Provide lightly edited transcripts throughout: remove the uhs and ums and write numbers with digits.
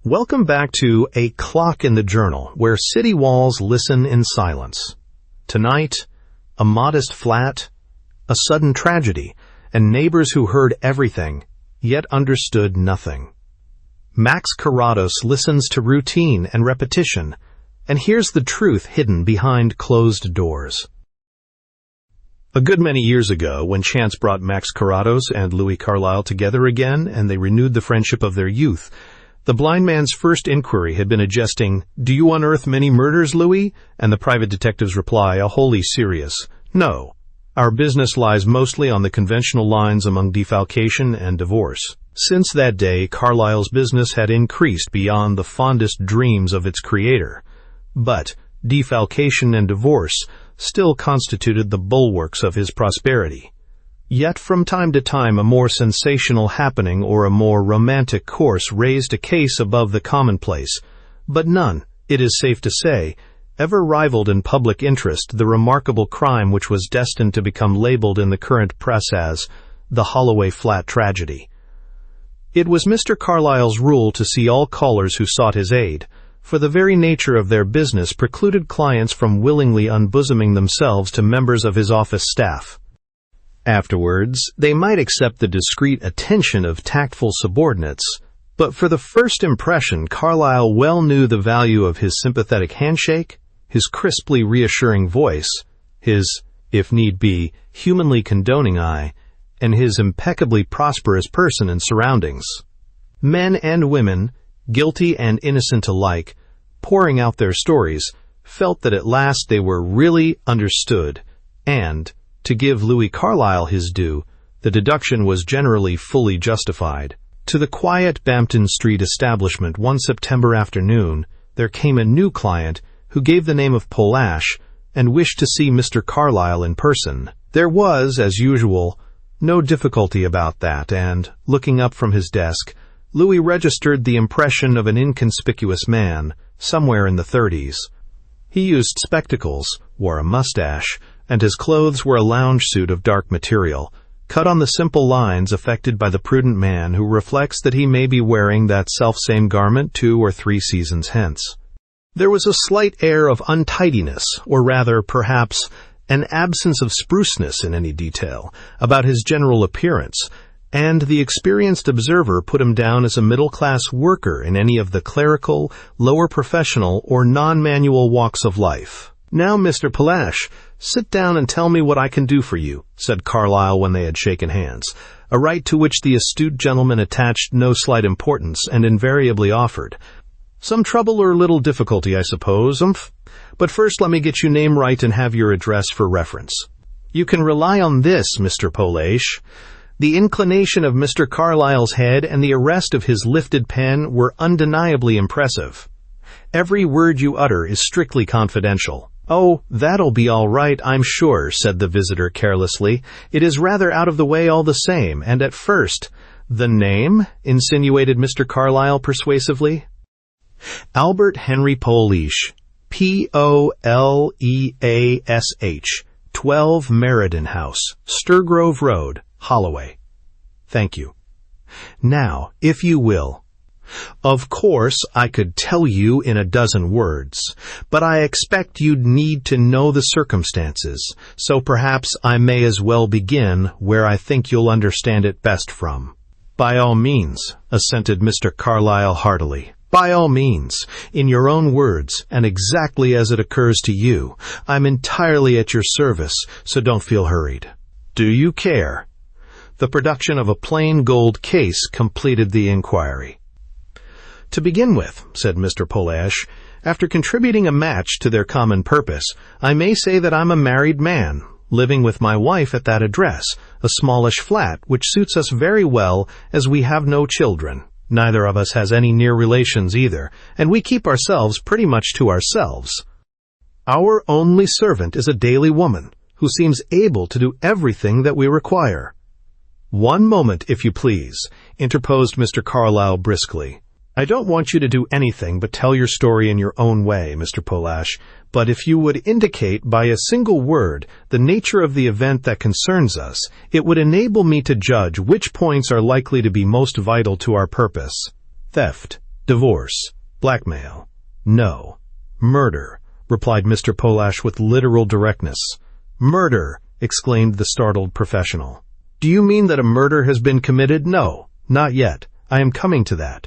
Welcome back to A Clock in the Journal, where city walls listen in silence. Tonight, a modest flat, a sudden tragedy, and neighbors who heard everything, yet understood nothing. Max Carrados listens to routine and repetition, and hears the truth hidden behind closed doors. A good many years ago, when chance brought Max Carrados and Louis Carlyle together again, and they renewed the friendship of their youth, the blind man's first inquiry had been a jesting, "Do you unearth many murders, Louis?" And the private detective's reply, a wholly serious, "No. Our business lies mostly on the conventional lines among defalcation and divorce." Since that day, Carlyle's business had increased beyond the fondest dreams of its creator. But defalcation and divorce still constituted the bulwarks of his prosperity. Yet from time to time a more sensational happening or a more romantic course raised a case above the commonplace, but none, it is safe to say, ever rivaled in public interest the remarkable crime which was destined to become labeled in the current press as the Holloway Flat Tragedy. It was Mr. Carlyle's rule to see all callers who sought his aid, for the very nature of their business precluded clients from willingly unbosoming themselves to members of his office staff. Afterwards, they might accept the discreet attention of tactful subordinates, but for the first impression Carlyle well knew the value of his sympathetic handshake, his crisply reassuring voice, his, if need be, humanly condoning eye, and his impeccably prosperous person and surroundings. Men and women, guilty and innocent alike, pouring out their stories, felt that at last they were really understood, and, to give Louis Carlyle his due, the deduction was generally fully justified. To the quiet Bampton Street establishment one September afternoon, there came a new client who gave the name of Polash and wished to see Mr. Carlyle in person. There was, as usual, no difficulty about that, and, looking up from his desk, Louis registered the impression of an inconspicuous man, somewhere in the 30s. He used spectacles, wore a mustache, and his clothes were a lounge suit of dark material, cut on the simple lines affected by the prudent man who reflects that he may be wearing that selfsame garment 2 or 3 seasons hence. There was a slight air of untidiness, or rather, perhaps, an absence of spruceness in any detail, about his general appearance, and the experienced observer put him down as a middle-class worker in any of the clerical, lower professional, or non-manual walks of life. "Now, Mr. Polash, sit down and tell me what I can do for you," said Carlyle when they had shaken hands, a right to which the astute gentleman attached no slight importance and invariably offered. "Some trouble or little difficulty, I suppose, But first let me get you name right and have your address for reference." "You can rely on this, Mr. Polash." The inclination of Mr. Carlyle's head and the arrest of his lifted pen were undeniably impressive. "Every word you utter is strictly confidential." "Oh, that'll be all right, I'm sure," said the visitor carelessly. "It is rather out of the way all the same, and at first—" "The name?" insinuated Mr. Carlyle persuasively. "Albert Henry Polash, P-O-L-E-A-S-H, 12 Meriden House, Sturgrove Road, Holloway." "Thank you. Now, if you will." "Of course, I could tell you in a dozen words, but I expect you'd need to know the circumstances, so perhaps I may as well begin where I think you'll understand it best from." "By all means," assented Mr. Carlyle heartily. "By all means, in your own words, and exactly as it occurs to you. I'm entirely at your service, so don't feel hurried." "Do you care?" The production of a plain gold case completed the inquiry. "To begin with," said Mr. Polash, "after contributing a match to their common purpose, I may say that I'm a married man, living with my wife at that address, a smallish flat which suits us very well as we have no children. Neither of us has any near relations either, and we keep ourselves pretty much to ourselves. Our only servant is a daily woman, who seems able to do everything that we require." "One moment, if you please," interposed Mr. Carlyle briskly. "I don't want you to do anything but tell your story in your own way, Mr. Polash, but if you would indicate by a single word the nature of the event that concerns us, it would enable me to judge which points are likely to be most vital to our purpose." "Theft," Divorce. Blackmail. No. Murder, replied Mr. Polash with literal directness. Murder, exclaimed the startled professional. Do you mean that a murder has been committed? No, not yet. I am coming to that.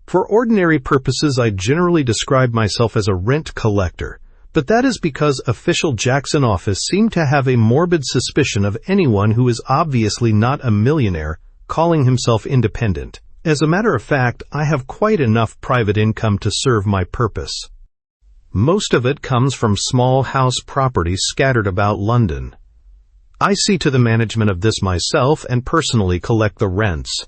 For ordinary purposes, I generally describe myself as a rent collector, but that is because official Jackson office seem to have a morbid suspicion of anyone who is obviously not a millionaire calling himself independent. As a matter of fact, I have quite enough private income to serve my purpose. Most of it comes from small house properties scattered about London. I see to the management of this myself and personally collect the rents.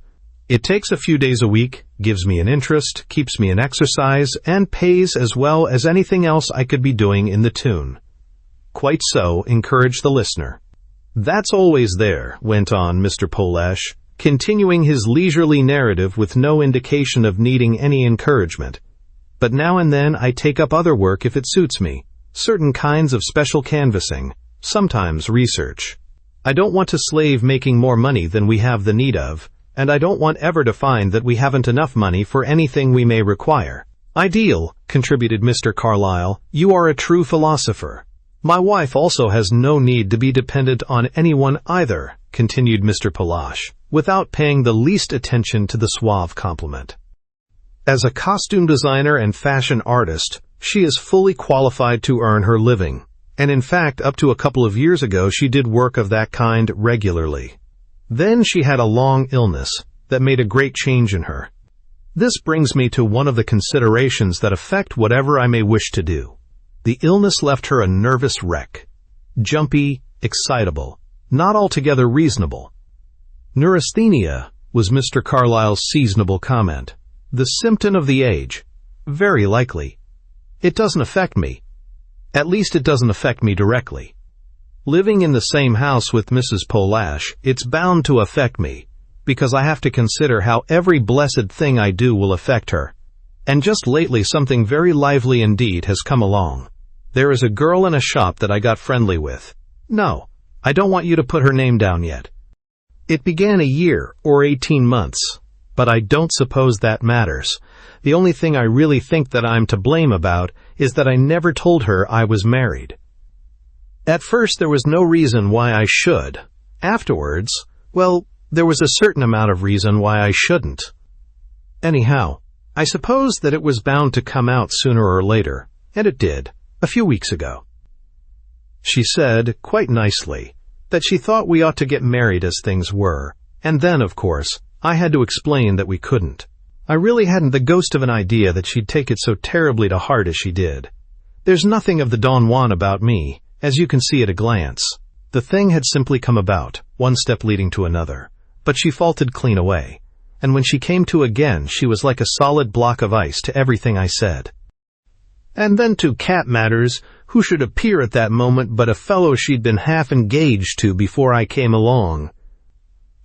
It takes a few days a week, gives me an interest, keeps me in exercise, and pays as well as anything else I could be doing in the tune. Quite so, encouraged the listener. That's always there, went on Mr. Polash, continuing his leisurely narrative with no indication of needing any encouragement. But now and then I take up other work if it suits me, certain kinds of special canvassing, sometimes research. I don't want to slave making more money than we have the need of, and I don't want ever to find that we haven't enough money for anything we may require. Ideal, contributed Mr. Carlyle. You are a true philosopher. My wife also has no need to be dependent on anyone either, continued Mr. Polash, without paying the least attention to the suave compliment. As a costume designer and fashion artist, she is fully qualified to earn her living, and in fact, up to a couple of years ago, she did work of that kind regularly. Then she had a long illness that made a great change in her. This brings me to one of the considerations that affect whatever I may wish to do. The illness left her a nervous wreck. Jumpy, excitable, not altogether reasonable. Neurasthenia was Mr. Carlyle's seasonable comment. The symptom of the age. Very likely. It doesn't affect me. At least it doesn't affect me directly. Living in the same house with Mrs. Polash, it's bound to affect me, because I have to consider how every blessed thing I do will affect her. And just lately something very lively indeed has come along. There is a girl in a shop that I got friendly with. No, I don't want you to put her name down yet. It began a year or 18 months, but I don't suppose that matters. The only thing I really think that I'm to blame about is that I never told her I was married. At first there was no reason why I should. Afterwards, well, there was a certain amount of reason why I shouldn't. Anyhow, I suppose that it was bound to come out sooner or later, and it did, a few weeks ago. She said, quite nicely, that she thought we ought to get married as things were, and then, of course, I had to explain that we couldn't. I really hadn't the ghost of an idea that she'd take it so terribly to heart as she did. There's nothing of the Don Juan about me, as you can see at a glance. The thing had simply come about, one step leading to another, but she faltered clean away, and when she came to again, she was like a solid block of ice to everything I said. And then to cap matters, who should appear at that moment but a fellow she'd been half engaged to before I came along.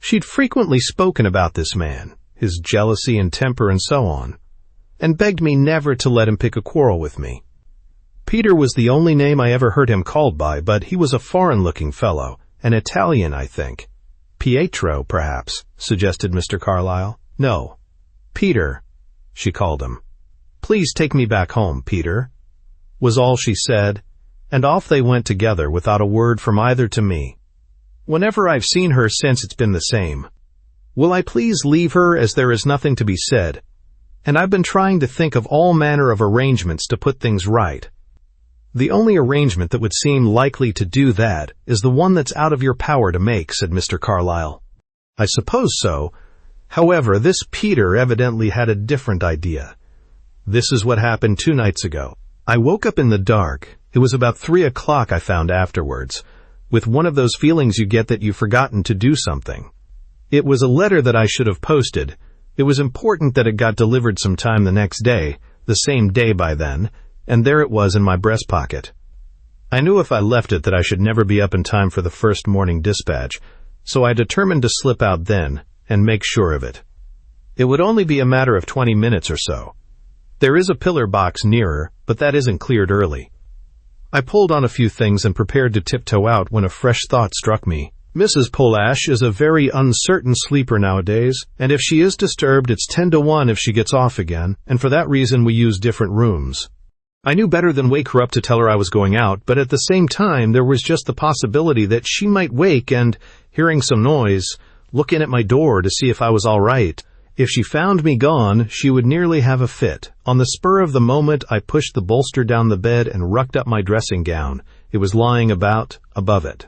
She'd frequently spoken about this man, his jealousy and temper and so on, and begged me never to let him pick a quarrel with me. Peter was the only name I ever heard him called by, but he was a foreign-looking fellow, an Italian, I think. Pietro, perhaps, suggested Mr. Carlyle. No, Peter, she called him. Please take me back home, Peter, was all she said, and off they went together without a word from either to me. Whenever I've seen her since, it's been the same. Will I please leave her, as there is nothing to be said? And I've been trying to think of all manner of arrangements to put things right. The only arrangement that would seem likely to do that is the one that's out of your power to make, said Mr. Carlyle. I suppose so. However, this Peter evidently had a different idea. This is what happened 2 nights ago. I woke up in the dark. It was about 3 o'clock, I found afterwards, with one of those feelings you get that you've forgotten to do something. It was a letter that I should have posted. It was important that it got delivered sometime the next day, the same day by then, and there it was in my breast pocket. I knew if I left it that I should never be up in time for the first morning dispatch, so I determined to slip out then and make sure of it. It would only be a matter of 20 minutes or so. There is a pillar box nearer, but that isn't cleared early. I pulled on a few things and prepared to tiptoe out when a fresh thought struck me. Mrs. Polash is a very uncertain sleeper nowadays, and if she is disturbed, it's 10 to 1 if she gets off again, and for that reason we use different rooms. I knew better than wake her up to tell her I was going out, but at the same time there was just the possibility that she might wake and, hearing some noise, look in at my door to see if I was all right. If she found me gone, she would nearly have a fit. On the spur of the moment, I pushed the bolster down the bed and rucked up my dressing gown. It was lying about above it.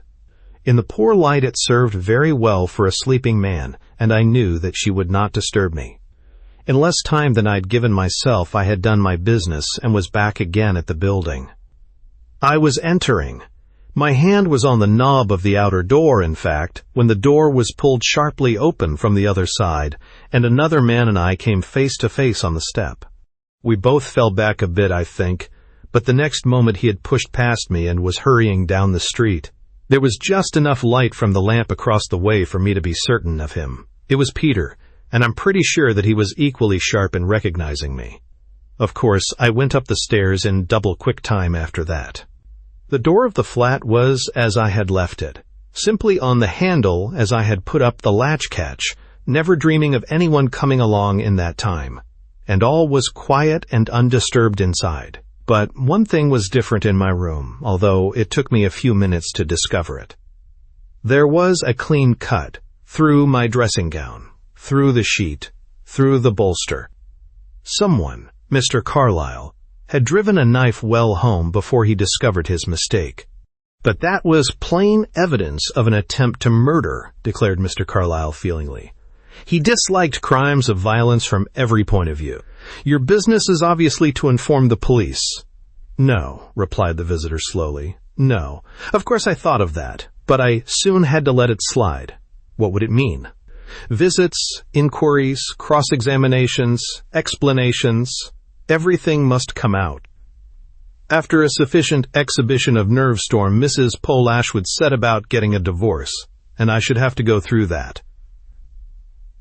In the poor light it served very well for a sleeping man, and I knew that she would not disturb me. In less time than I'd given myself, I had done my business and was back again at the building. I was entering. My hand was on the knob of the outer door, in fact, when the door was pulled sharply open from the other side, and another man and I came face to face on the step. We both fell back a bit, I think, but the next moment he had pushed past me and was hurrying down the street. There was just enough light from the lamp across the way for me to be certain of him. It was Peter, and I'm pretty sure that he was equally sharp in recognizing me. Of course, I went up the stairs in double quick time after that. The door of the flat was as I had left it, simply on the handle as I had put up the latch catch, never dreaming of anyone coming along in that time, and all was quiet and undisturbed inside. But one thing was different in my room, although it took me a few minutes to discover it. There was a clean cut through my dressing gown, through the sheet, through the bolster. Someone, Mr. Carlyle, had driven a knife well home before he discovered his mistake. But that was plain evidence of an attempt to murder, declared Mr. Carlyle feelingly. He disliked crimes of violence from every point of view. Your business is obviously to inform the police. No, replied the visitor slowly. No. Of course I thought of that, but I soon had to let it slide. What would it mean? Visits, inquiries, cross-examinations, explanations, everything must come out. After a sufficient exhibition of nerve storm, Mrs. Polash would set about getting a divorce, and I should have to go through that.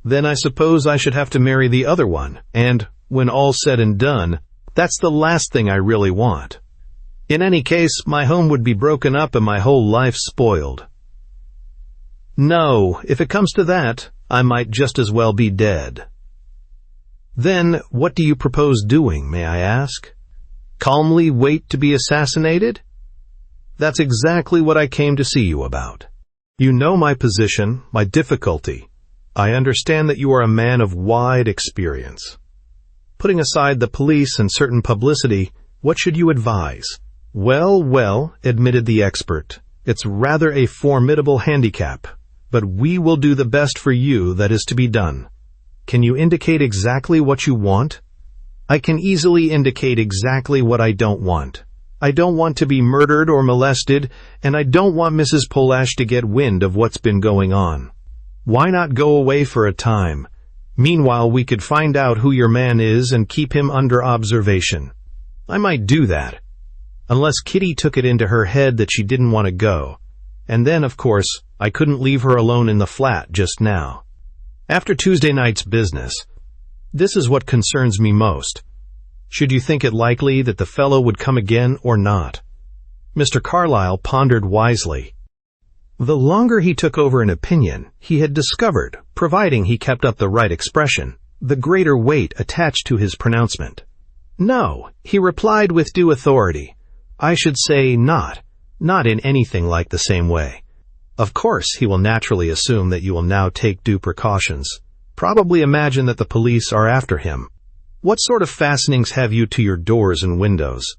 Then I suppose I should have to marry the other one, and, when all's said and done, that's the last thing I really want. In any case, my home would be broken up and my whole life spoiled. No, if it comes to that, I might just as well be dead. Then, what do you propose doing, may I ask? Calmly wait to be assassinated? That's exactly what I came to see you about. You know my position, my difficulty. I understand that you are a man of wide experience. Putting aside the police and certain publicity, what should you advise? Well, admitted the expert, it's rather a formidable handicap, but we will do the best for you that is to be done. Can you indicate exactly what you want? I can easily indicate exactly what I don't want. I don't want to be murdered or molested, and I don't want Mrs. Polash to get wind of what's been going on. Why not go away for a time? Meanwhile, we could find out who your man is and keep him under observation. I might do that, unless Kitty took it into her head that she didn't want to go. And then, of course, I couldn't leave her alone in the flat just now. After Tuesday night's business, this is what concerns me most. Should you think it likely that the fellow would come again or not? Mr. Carlyle pondered wisely. The longer he took over an opinion, he had discovered, providing he kept up the right expression, the greater weight attached to his pronouncement. No, he replied with due authority. I should say not in anything like the same way. Of course, he will naturally assume that you will now take due precautions. Probably imagine that the police are after him. What sort of fastenings have you to your doors and windows?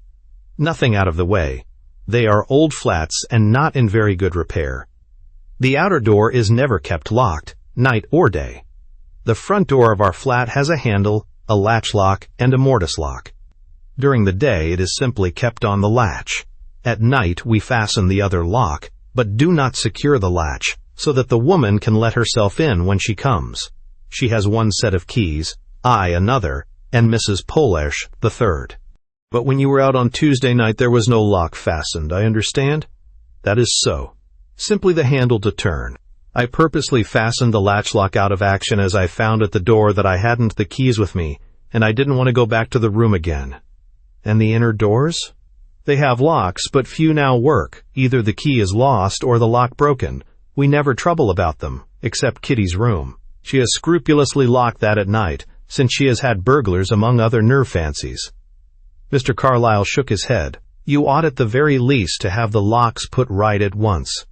Nothing out of the way. They are old flats and not in very good repair. The outer door is never kept locked, night or day. The front door of our flat has a handle, a latch lock, and a mortise lock. During the day, it is simply kept on the latch. At night, we fasten the other lock, but do not secure the latch, so that the woman can let herself in when she comes. She has one set of keys, I another, and Mrs. Polash the third. But when you were out on Tuesday night, there was no lock fastened, I understand? That is so. Simply the handle to turn. I purposely fastened the latch lock out of action as I found at the door that I hadn't the keys with me, and I didn't want to go back to the room again. And the inner doors? They have locks, but few now work. Either the key is lost or the lock broken. We never trouble about them, except Kitty's room. She has scrupulously locked that at night, since she has had burglars among other nerve fancies." Mr. Carlyle shook his head. "You ought at the very least to have the locks put right at once.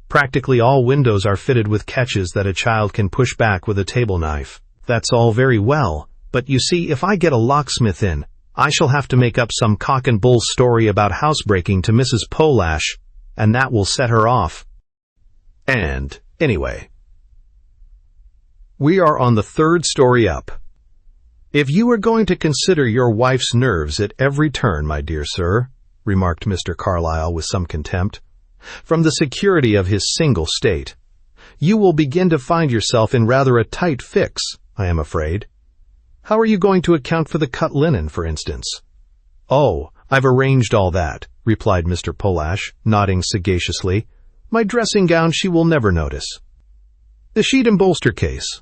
Practically all windows are fitted with catches that a child can push back with a table knife. That's all very well, but you see, if I get a locksmith in, I shall have to make up some cock and bull story about housebreaking to Mrs. Polash, and that will set her off. And, anyway, we are on the third story up. If you are going to consider your wife's nerves at every turn, my dear sir," remarked Mr. Carlyle with some contempt, "from the security of his single state, you will begin to find yourself in rather a tight fix, I am afraid. How are you going to account for the cut linen, for instance?" "Oh, I've arranged all that," replied Mr. Polash, nodding sagaciously. "My dressing gown she will never notice. The sheet and bolster case.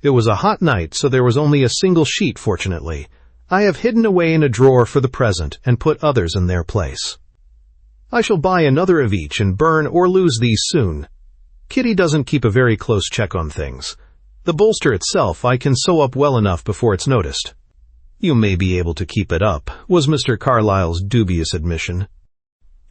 It was a hot night, so there was only a single sheet, fortunately. I have hidden away in a drawer for the present and put others in their place. I shall buy another of each and burn or lose these soon. Kitty doesn't keep a very close check on things. The bolster itself I can sew up well enough before it's noticed." "You may be able to keep it up," was Mr. Carlyle's dubious admission.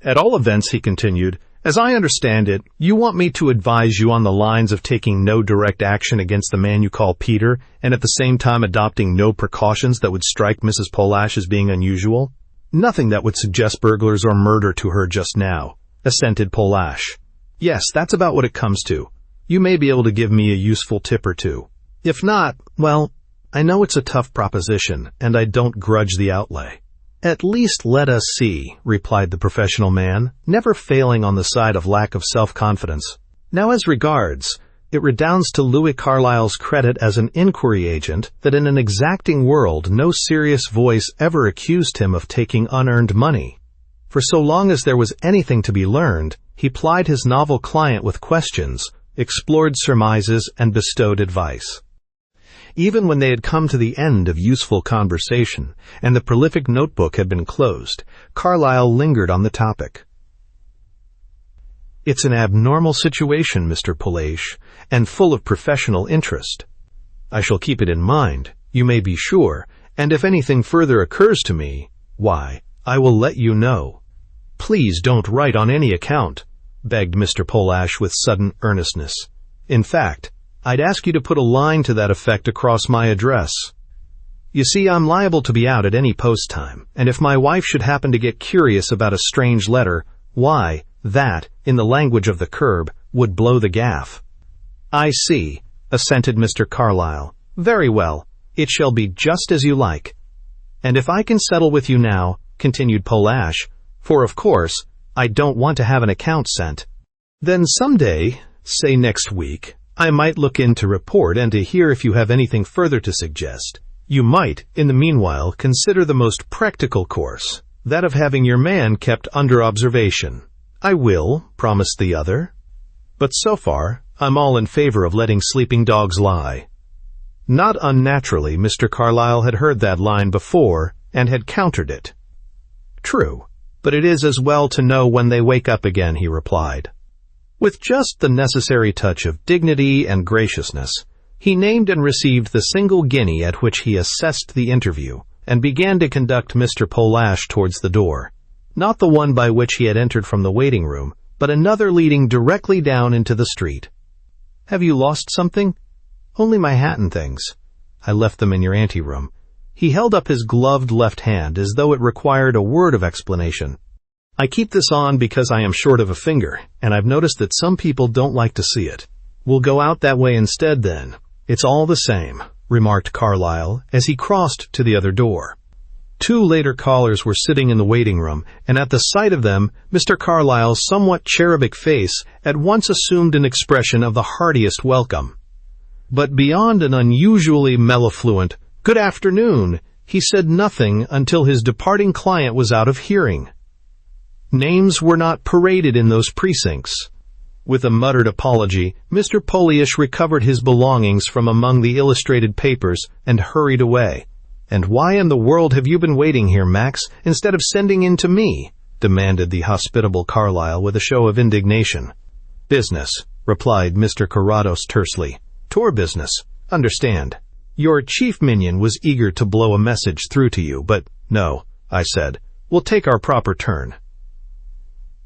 "At all events," he continued, "as I understand it, you want me to advise you on the lines of taking no direct action against the man you call Peter, and at the same time adopting no precautions that would strike Mrs. Polash as being unusual?" "Nothing that would suggest burglars or murder to her just now," assented Polash. "Yes, that's about what it comes to. You may be able to give me a useful tip or two. If not, well, I know it's a tough proposition, and I don't grudge the outlay." "At least let us see," replied the professional man, never failing on the side of lack of self-confidence. "Now, as regards, it redounds to Louis Carlyle's credit as an inquiry agent that in an exacting world no serious voice ever accused him of taking unearned money. For so long as there was anything to be learned, he plied his novel client with questions, explored surmises, and bestowed advice. Even when they had come to the end of useful conversation, and the prolific notebook had been closed, Carlyle lingered on the topic. "It's an abnormal situation, Mr. Polash, and full of professional interest. I shall keep it in mind, you may be sure, and if anything further occurs to me, why, I will let you know." "Please don't write on any account," begged Mr. Polash with sudden earnestness. "In fact, I'd ask you to put a line to that effect across my address. You see, I'm liable to be out at any post time, and if my wife should happen to get curious about a strange letter, why, that, in the language of the curb, would blow the gaff." "I see," assented Mr. Carlyle. "Very well, it shall be just as you like. And if I can settle with you now," continued Polash, "for of course, I don't want to have an account sent, then some day, say next week, I might look in to report and to hear if you have anything further to suggest. You might, in the meanwhile, consider the most practical course, that of having your man kept under observation." "I will," promised the other. "But so far, I'm all in favor of letting sleeping dogs lie." Not unnaturally, Mr. Carlyle had heard that line before and had countered it. "True, but it is as well to know when they wake up again," he replied. With just the necessary touch of dignity and graciousness, he named and received the single guinea at which he assessed the interview, and began to conduct Mr. Polash towards the door, not the one by which he had entered from the waiting room, but another leading directly down into the street. "Have you lost something?" "Only my hat and things. I left them in your anteroom." He held up his gloved left hand as though it required a word of explanation. "I keep this on because I am short of a finger, and I've noticed that some people don't like to see it." "We'll go out that way instead, then. It's all the same," remarked Carlyle as he crossed to the other door. Two later callers were sitting in the waiting room, and at the sight of them, Mr. Carlyle's somewhat cherubic face at once assumed an expression of the heartiest welcome. But beyond an unusually mellifluent "Good afternoon," he said nothing until his departing client was out of hearing. Names were not paraded in those precincts. With a muttered apology, Mr. Polash recovered his belongings from among the illustrated papers and hurried away. "And why in the world have you been waiting here, Max, instead of sending in to me?" demanded the hospitable Carlyle with a show of indignation. "Business," replied Mr. Carrados tersely. "Tour business. Understand." Your chief minion was eager to blow a message through to you, but no, I said. We'll take our proper turn.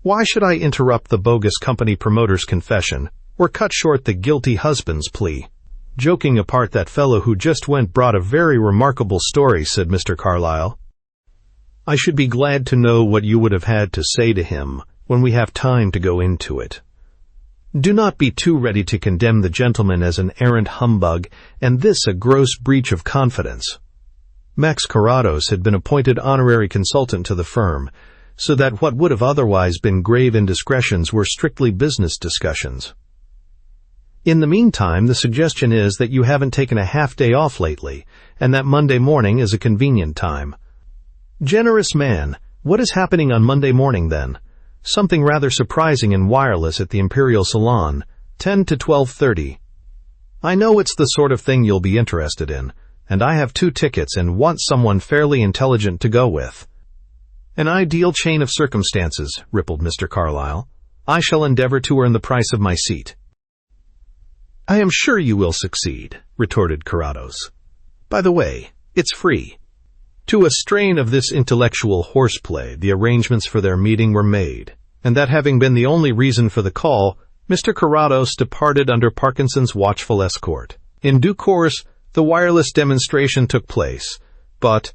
Why should I interrupt the bogus company promoter's confession, or cut short the guilty husband's plea? Joking apart, that fellow who just went brought a very remarkable story, said Mr. Carlyle. I should be glad to know what you would have had to say to him when we have time to go into it. Do not be too ready to condemn the gentleman as an arrant humbug, and this a gross breach of confidence. Max Carrados had been appointed honorary consultant to the firm, so that what would have otherwise been grave indiscretions were strictly business discussions. In the meantime, the suggestion is that you haven't taken a half-day off lately, and that Monday morning is a convenient time. Generous man, what is happening on Monday morning, then? Something rather surprising in wireless at the Imperial Salon, 10 to 12:30. I know it's the sort of thing you'll be interested in, and I have 2 tickets and want someone fairly intelligent to go with. An ideal chain of circumstances, rippled Mr. Carlyle. I shall endeavor to earn the price of my seat. I am sure you will succeed, retorted Carrados. By the way, it's free. To a strain of this intellectual horseplay, the arrangements for their meeting were made, and that having been the only reason for the call, Mr. Carrados departed under Parkinson's watchful escort. In due course, the wireless demonstration took place, but,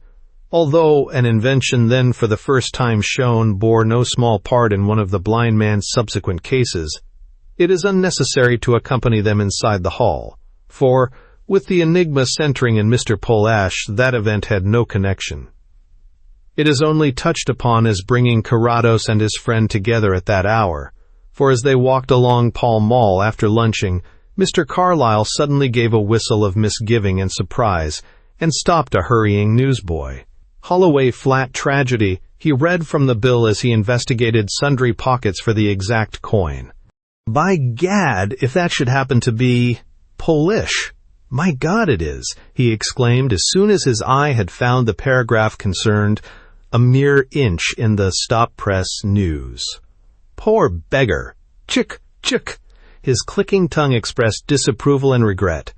although an invention then for the first time shown bore no small part in one of the blind man's subsequent cases, it is unnecessary to accompany them inside the hall, for, with the enigma centering in Mr. Polash, that event had no connection. It is only touched upon as bringing Carrados and his friend together at that hour, for as they walked along Pall Mall after lunching, Mr. Carlyle suddenly gave a whistle of misgiving and surprise and stopped a hurrying newsboy. Holloway Flat Tragedy, he read from the bill as he investigated sundry pockets for the exact coin. By gad, if that should happen to be Polish! My God, it is, he exclaimed as soon as his eye had found the paragraph concerned a mere inch in the stop-press news. Poor beggar! Chick, chick! His clicking tongue expressed disapproval and regret.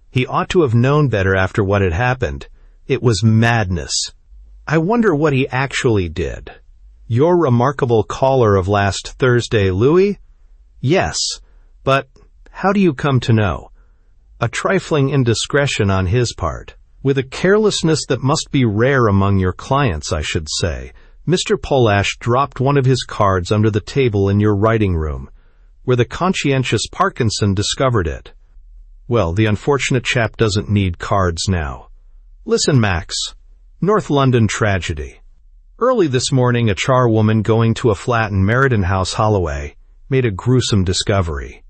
He ought to have known better after what had happened. It was madness. I wonder what he actually did. Your remarkable caller of last Thursday, Louis? Yes, but how do you come to know? A trifling indiscretion on his part, with a carelessness that must be rare among your clients, I should say. Mr. Polash dropped one of his cards under the table in your writing room, where the conscientious Parkinson discovered it. Well, the unfortunate chap doesn't need cards now. Listen, Max. North London tragedy. Early this morning, a charwoman going to a flat in Meriden House, Holloway, made a gruesome discovery.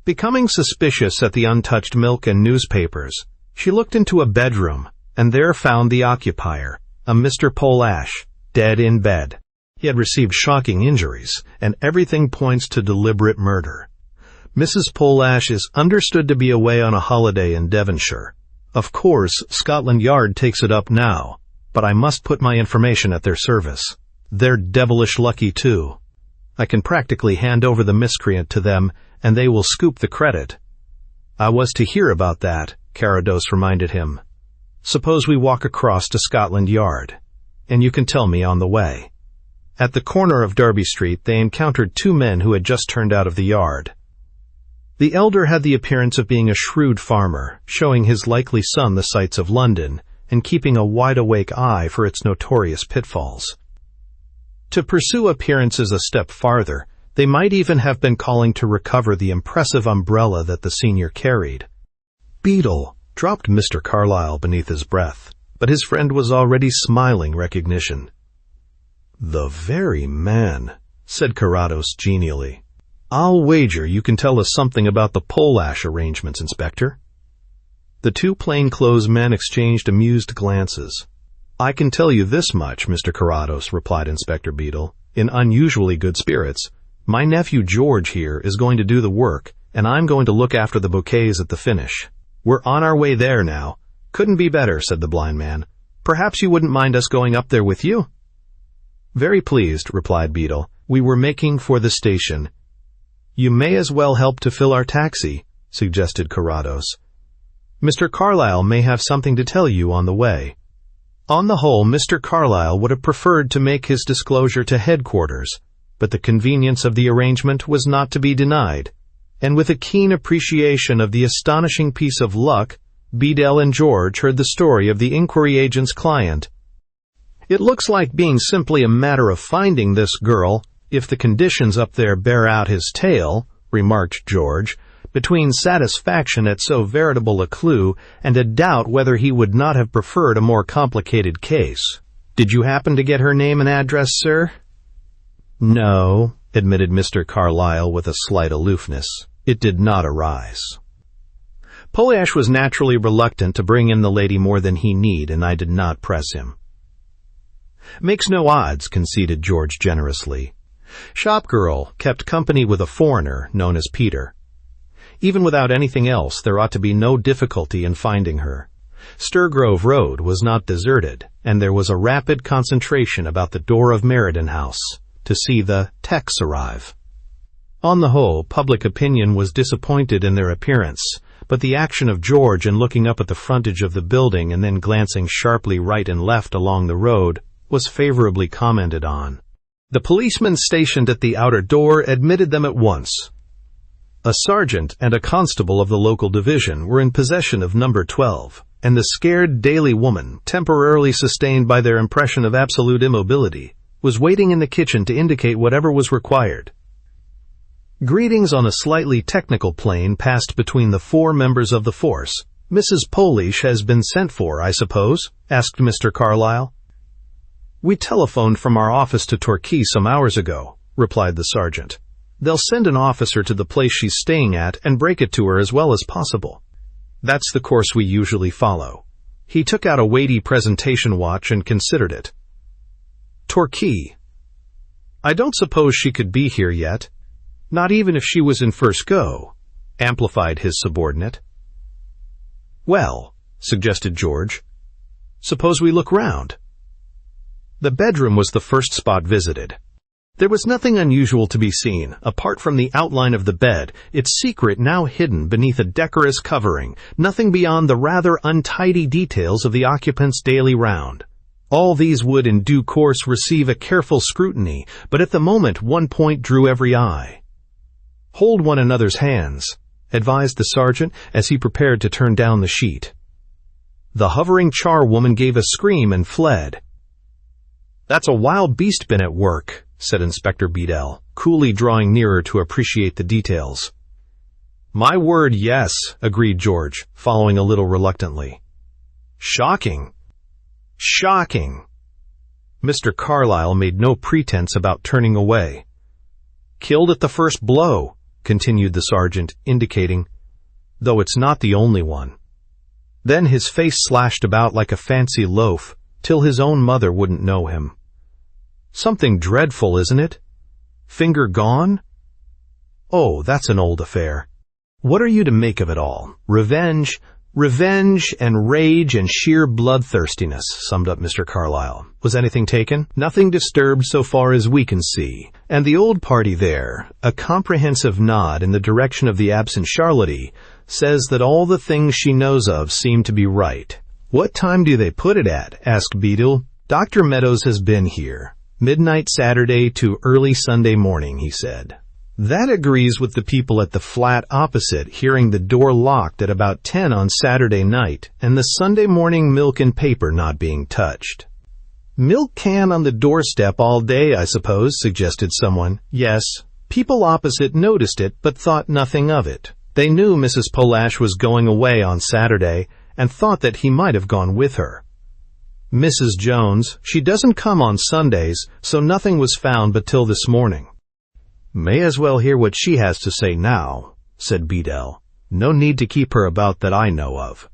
Becoming suspicious at the untouched milk and newspapers, she looked into a bedroom and there found the occupier, a Mr. Polash, dead in bed. He had received shocking injuries, and everything points to deliberate murder. Mrs. Polash is understood to be away on a holiday in Devonshire. Of course, Scotland Yard takes it up now, but I must put my information at their service. They're devilish lucky, too. I can practically hand over the miscreant to them, and they will scoop the credit. I was to hear about that, Carrados reminded him. Suppose we walk across to Scotland Yard, and you can tell me on the way. At the corner of Derby Street, they encountered 2 men who had just turned out of the yard. The elder had the appearance of being a shrewd farmer, showing his likely son the sights of London, and keeping a wide-awake eye for its notorious pitfalls. To pursue appearances a step farther, they might even have been calling to recover the impressive umbrella that the senior carried. Beadle, dropped Mr. Carlyle beneath his breath, but his friend was already smiling recognition. The very man, said Carrados genially. I'll wager you can tell us something about the Polash arrangements, Inspector. The 2 plainclothes men exchanged amused glances. I can tell you this much, Mr. Carrados, replied Inspector Beadle, in unusually good spirits. My nephew George here is going to do the work, and I'm going to look after the bouquets at the finish. We're on our way there now. Couldn't be better, said the blind man. Perhaps you wouldn't mind us going up there with you? Very pleased, replied Beadle. We were making for the station. "You may as well help to fill our taxi," suggested Carrados. "Mr. Carlyle may have something to tell you on the way." On the whole, Mr. Carlyle would have preferred to make his disclosure to headquarters, but the convenience of the arrangement was not to be denied, and with a keen appreciation of the astonishing piece of luck, Bedell and George heard the story of the inquiry agent's client. "It looks like being simply a matter of finding this girl, if the conditions up there bear out his tale," remarked George, between satisfaction at so veritable a clue and a doubt whether he would not have preferred a more complicated case. "Did you happen to get her name and address, sir?" "No," admitted Mr. Carlyle with a slight aloofness. "It did not arise." Pollash was naturally reluctant to bring in the lady more than he need, and I did not press him. "Makes no odds," conceded George generously. Shopgirl kept company with a foreigner known as Peter. Even without anything else, there ought to be no difficulty in finding her. Sturgrove Road was not deserted, and there was a rapid concentration about the door of Meriden House to see the techs arrive. On the whole, public opinion was disappointed in their appearance, but the action of George in looking up at the frontage of the building and then glancing sharply right and left along the road was favorably commented on. The policeman stationed at the outer door admitted them at once. A sergeant and a constable of the local division were in possession of number 12, and the scared daily woman, temporarily sustained by their impression of absolute immobility, was waiting in the kitchen to indicate whatever was required. Greetings on a slightly technical plane passed between the four members of the force. "Mrs. Polish has been sent for, I suppose?" asked Mr. Carlyle. "We telephoned from our office to Torquay some hours ago," replied the sergeant. "They'll send an officer to the place she's staying at and break it to her as well as possible." "That's the course we usually follow." He took out a weighty presentation watch and considered it. "Torquay. I don't suppose she could be here yet. Not even if she was in first go," amplified his subordinate. "Well," suggested George, "suppose we look round." The bedroom was the first spot visited. There was nothing unusual to be seen, apart from the outline of the bed, its secret now hidden beneath a decorous covering, nothing beyond the rather untidy details of the occupant's daily round. All these would in due course receive a careful scrutiny, but at the moment one point drew every eye. "Hold one another's hands," advised the sergeant as he prepared to turn down the sheet. The hovering charwoman gave a scream and fled. "That's a wild beast been at work," said Inspector Bedell, coolly drawing nearer to appreciate the details. "My word, yes," agreed George, following a little reluctantly. "Shocking. Shocking." Mr. Carlyle made no pretense about turning away. "Killed at the first blow," continued the sergeant, indicating, "though it's not the only one." Then his face slashed about like a fancy loaf, till his own mother wouldn't know him. "Something dreadful, isn't it? Finger gone? Oh, that's an old affair. What are you to make of it all? Revenge, and rage and sheer bloodthirstiness," summed up Mr. Carlyle. "Was anything taken?" "Nothing disturbed so far as we can see. And the old party there," a comprehensive nod in the direction of the absent Charlotte, "says that all the things she knows of seem to be right." "What time do they put it at?" asked Beadle. "Dr. Meadows has been here. Midnight Saturday to early Sunday morning," he said. "That agrees with the people at the flat opposite hearing the door locked at about 10 on Saturday night and the Sunday morning milk and paper not being touched." "Milk can on the doorstep all day, I suppose," suggested someone. "Yes. People opposite noticed it but thought nothing of it. They knew Mrs. Pollash was going away on Saturday and thought that he might have gone with her. Mrs. Jones, she doesn't come on Sundays, so nothing was found but till this morning." "May as well hear what she has to say now," said Bedell. "No need to keep her about that I know of."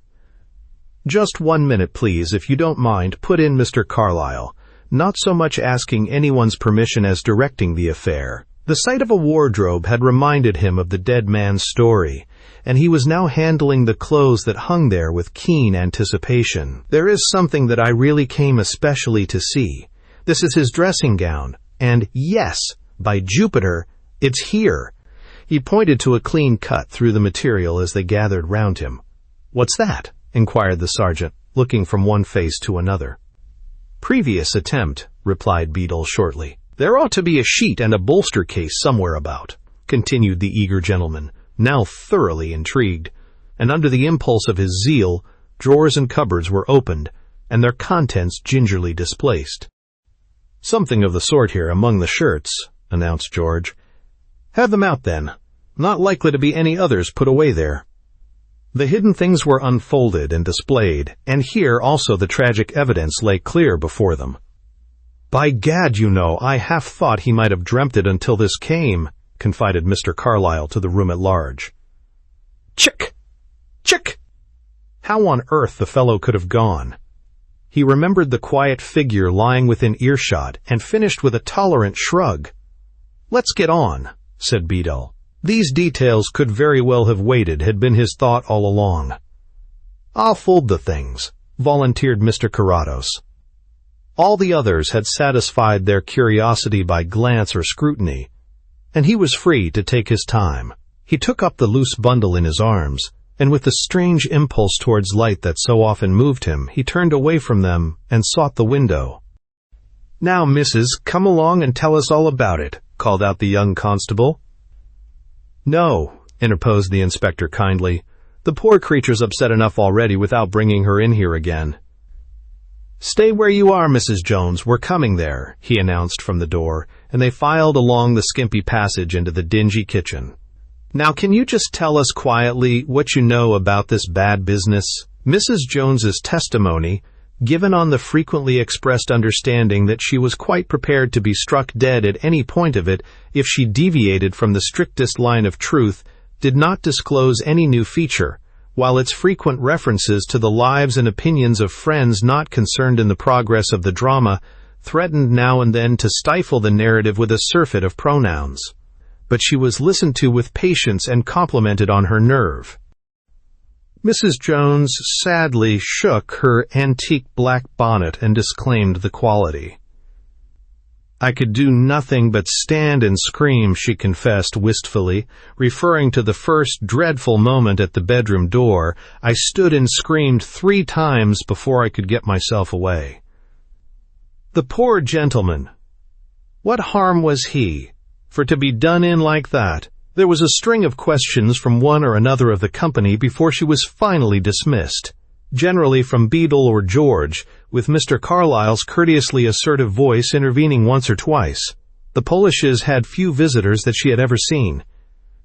"Just 1 minute, please, if you don't mind," put in Mr. Carlyle, not so much asking anyone's permission as directing the affair. The sight of a wardrobe had reminded him of the dead man's story, and he was now handling the clothes that hung there with keen anticipation. "There is something that I really came especially to see. This is his dressing gown, and yes, by Jupiter, it's here. He pointed to a clean cut through the material as they gathered round him. "What's that?" inquired the sergeant, looking from one face to another. "Previous attempt," replied Beadle shortly. "There ought to be a sheet and a bolster case somewhere about," continued the eager gentleman, now thoroughly intrigued, and under the impulse of his zeal, drawers and cupboards were opened, and their contents gingerly displaced. "Something of the sort here among the shirts," announced George. "Have them out, then. Not likely to be any others put away there." The hidden things were unfolded and displayed, and here also the tragic evidence lay clear before them. "By gad, I half thought he might have dreamt it until this came," confided Mr. Carlyle to the room at large. "Chick! Chick!" How on earth the fellow could have gone? He remembered the quiet figure lying within earshot, and finished with a tolerant shrug. "Let's get on," said Beadle. These details could very well have waited, had been his thought all along. "I'll fold the things," volunteered Mr. Carrados. All the others had satisfied their curiosity by glance or scrutiny, and he was free to take his time. He took up the loose bundle in his arms, and with the strange impulse towards light that so often moved him, he turned away from them and sought the window. "Now, missus, come along and tell us all about it," called out the young constable. "No," interposed the inspector kindly. "The poor creature's upset enough already without bringing her in here again." "Stay where you are, Mrs. Jones. We're coming there," he announced from the door, and they filed along the skimpy passage into the dingy kitchen. "Now, can you just tell us quietly what you know about this bad business?" Mrs. Jones's testimony, given on the frequently expressed understanding that she was quite prepared to be struck dead at any point of it if she deviated from the strictest line of truth, did not disclose any new feature, while its frequent references to the lives and opinions of friends not concerned in the progress of the drama threatened now and then to stifle the narrative with a surfeit of pronouns. But she was listened to with patience and complimented on her nerve. Mrs. Jones sadly shook her antique black bonnet and disclaimed the quality. "I could do nothing but stand and scream," she confessed wistfully, referring to the first dreadful moment at the bedroom door. "I stood and screamed 3 times before I could get myself away." "The poor gentleman! What harm was he, for to be done in like that?" There was a string of questions from one or another of the company before she was finally dismissed, generally from Beadle or George, with Mr. Carlyle's courteously assertive voice intervening once or twice. The Polishes had few visitors that she had ever seen.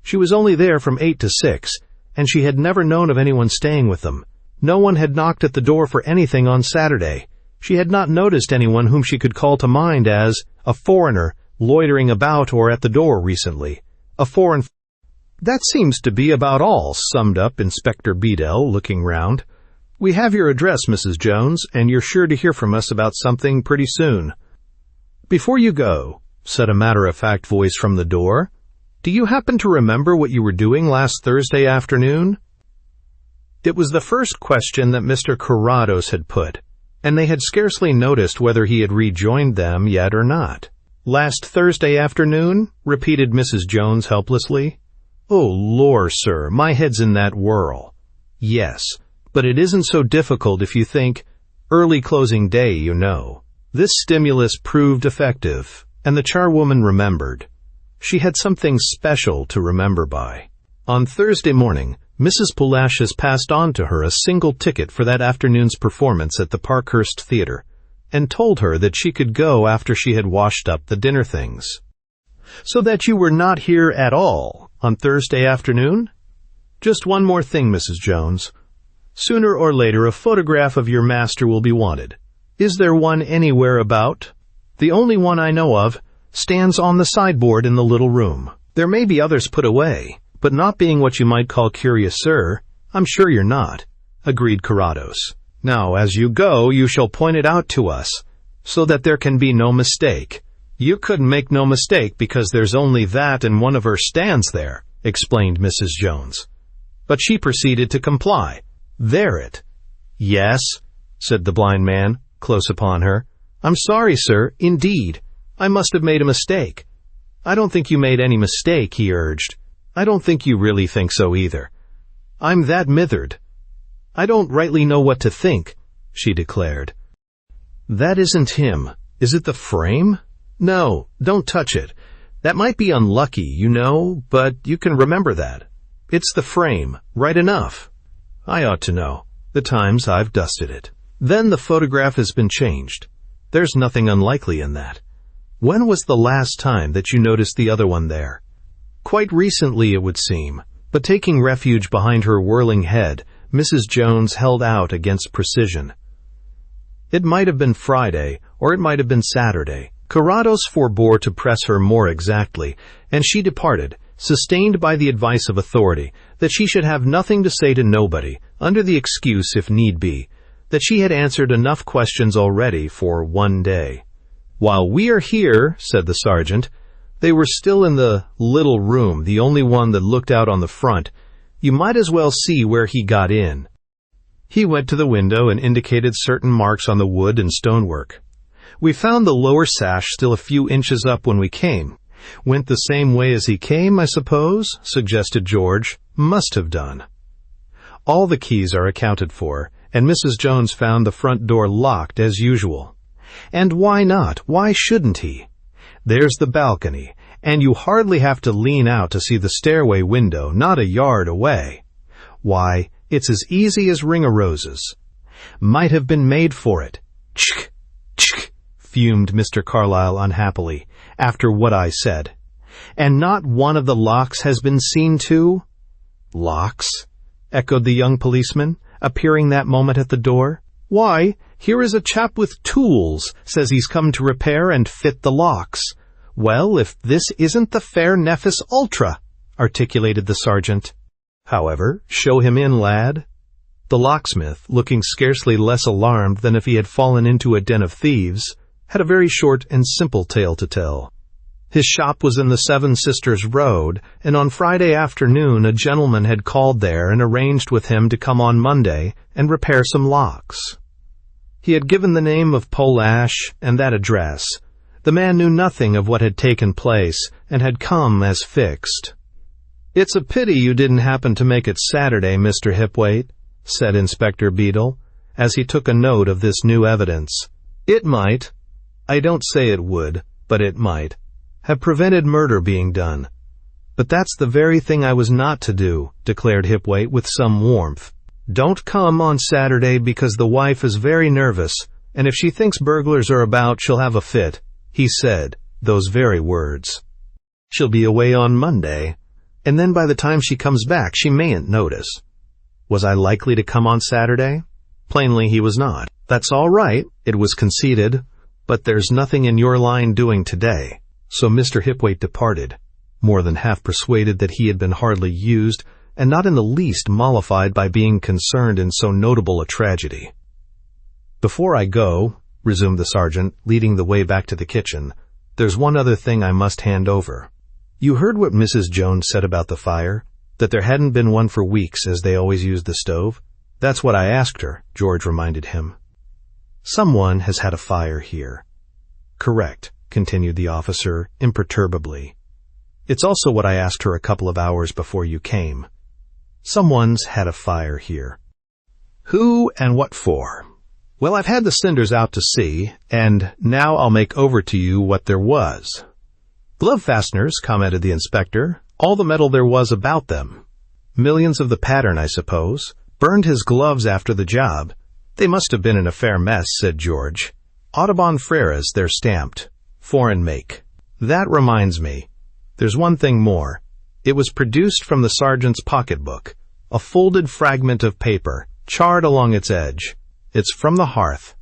She was only there from 8 to 6, and she had never known of anyone staying with them. No one had knocked at the door for anything on Saturday. She had not noticed anyone whom she could call to mind as a foreigner loitering about or at the door recently. "That seems to be about all," summed up Inspector Beadle, looking round. "We have your address, Mrs. Jones, and you're sure to hear from us about something pretty soon." "Before you go," said a matter-of-fact voice from the door, "do you happen to remember what you were doing last Thursday afternoon?" It was the first question that Mr. Carrados had put, and they had scarcely noticed whether he had rejoined them yet or not. "Last Thursday afternoon?" repeated Mrs. Jones helplessly. "Oh, lor, sir, my head's in that whirl." "Yes, but it isn't so difficult if you think early closing day, This stimulus proved effective, and the charwoman remembered. She had something special to remember by. On Thursday morning, Mrs. Polishes passed on to her a single ticket for that afternoon's performance at the Parkhurst Theatre, and told her that she could go after she had washed up the dinner things. "So that you were not here at all on Thursday afternoon? Just one more thing, Mrs. Jones. Sooner or later a photograph of your master will be wanted. Is there one anywhere about?" "The only one I know of stands on the sideboard in the little room. There may be others put away, but not being what you might call curious, sir, I'm sure you're not," agreed Carrados. "Now, as you go, you shall point it out to us, so that there can be no mistake." "You couldn't make no mistake because there's only that and one of her stands there," explained Mrs. Jones. But she proceeded to comply. "There it." "Yes," said the blind man, close upon her. "I'm sorry, sir, indeed. I must have made a mistake." "I don't think you made any mistake," he urged. I don't think you really think so either. I'm that mithered. I don't rightly know what to think, she declared. That isn't him. Is it the frame? No, don't touch it. That might be unlucky, you know, but you can remember that. It's the frame, right enough. I ought to know. The times I've dusted it. Then the photograph has been changed. There's nothing unlikely in that. When was the last time that you noticed the other one there? Quite recently, it would seem, but taking refuge behind her whirling head, Mrs. Jones held out against precision. It might have been Friday, or it might have been Saturday. Carrados forbore to press her more exactly, and she departed, sustained by the advice of authority that she should have nothing to say to nobody, under the excuse, if need be, that she had answered enough questions already for one day. While we are here, said the sergeant, they were still in the little room, the only one that looked out on the front. You might as well see where he got in. He went to the window and indicated certain marks on the wood and stonework. We found the lower sash still a few inches up when we came. Went the same way as he came, I suppose, suggested George. Must have done. All the keys are accounted for, and Mrs. Jones found the front door locked as usual. And why not? Why shouldn't he? There's the balcony, and you hardly have to lean out to see the stairway window, not a yard away. Why, it's as easy as ring-a-roses. Might have been made for it. Tsk, tsk, fumed Mr. Carlyle unhappily, after what I said. And not one of the locks has been seen too? Locks? Echoed the young policeman, appearing that moment at the door. Why, here is a chap with tools, says he's come to repair and fit the locks. Well, if this isn't the fair Nephis Ultra, articulated the sergeant. However, show him in, lad. The locksmith, looking scarcely less alarmed than if he had fallen into a den of thieves, had a very short and simple tale to tell. His shop was in the Seven Sisters Road, and on Friday afternoon a gentleman had called there and arranged with him to come on Monday and repair some locks. He had given the name of Polash and that address. The man knew nothing of what had taken place and had come as fixed. "It's a pity you didn't happen to make it Saturday, Mr. Hipwaite," said Inspector Beadle, as he took a note of this new evidence. "It might, I don't say it would, but it might, have prevented murder being done." "But that's the very thing I was not to do," declared Hipwaite with some warmth. "Don't come on Saturday because the wife is very nervous, and if she thinks burglars are about she'll have a fit," he said, those very words. "She'll be away on Monday, and then by the time she comes back she mayn't notice." Was I likely to come on Saturday? Plainly he was not. "That's all right," it was conceded, "but there's nothing in your line doing today." So Mr. Hipwaite departed, more than half persuaded that he had been hardly used, and not in the least mollified by being concerned in so notable a tragedy. "Before I go," resumed the sergeant, leading the way back to the kitchen, "there's one other thing I must hand over. You heard what Mrs. Jones said about the fire, that there hadn't been one for weeks as they always used the stove? That's what I asked her," George reminded him. "Someone has had a fire here." "Correct," continued the officer imperturbably. "It's also what I asked her a couple of hours before you came. Someone's had a fire here." "Who and what for?" "Well, I've had the cinders out to see, and now I'll make over to you what there was." "Glove fasteners," commented the inspector. "All the metal there was about them." "Millions of the pattern, I suppose. Burned his gloves after the job." "They must have been in a fair mess," said George. "Audubon Freres, they're stamped. Foreign make. That reminds me. There's one thing more. It was produced from the sergeant's pocketbook. A folded fragment of paper, charred along its edge. It's from the hearth.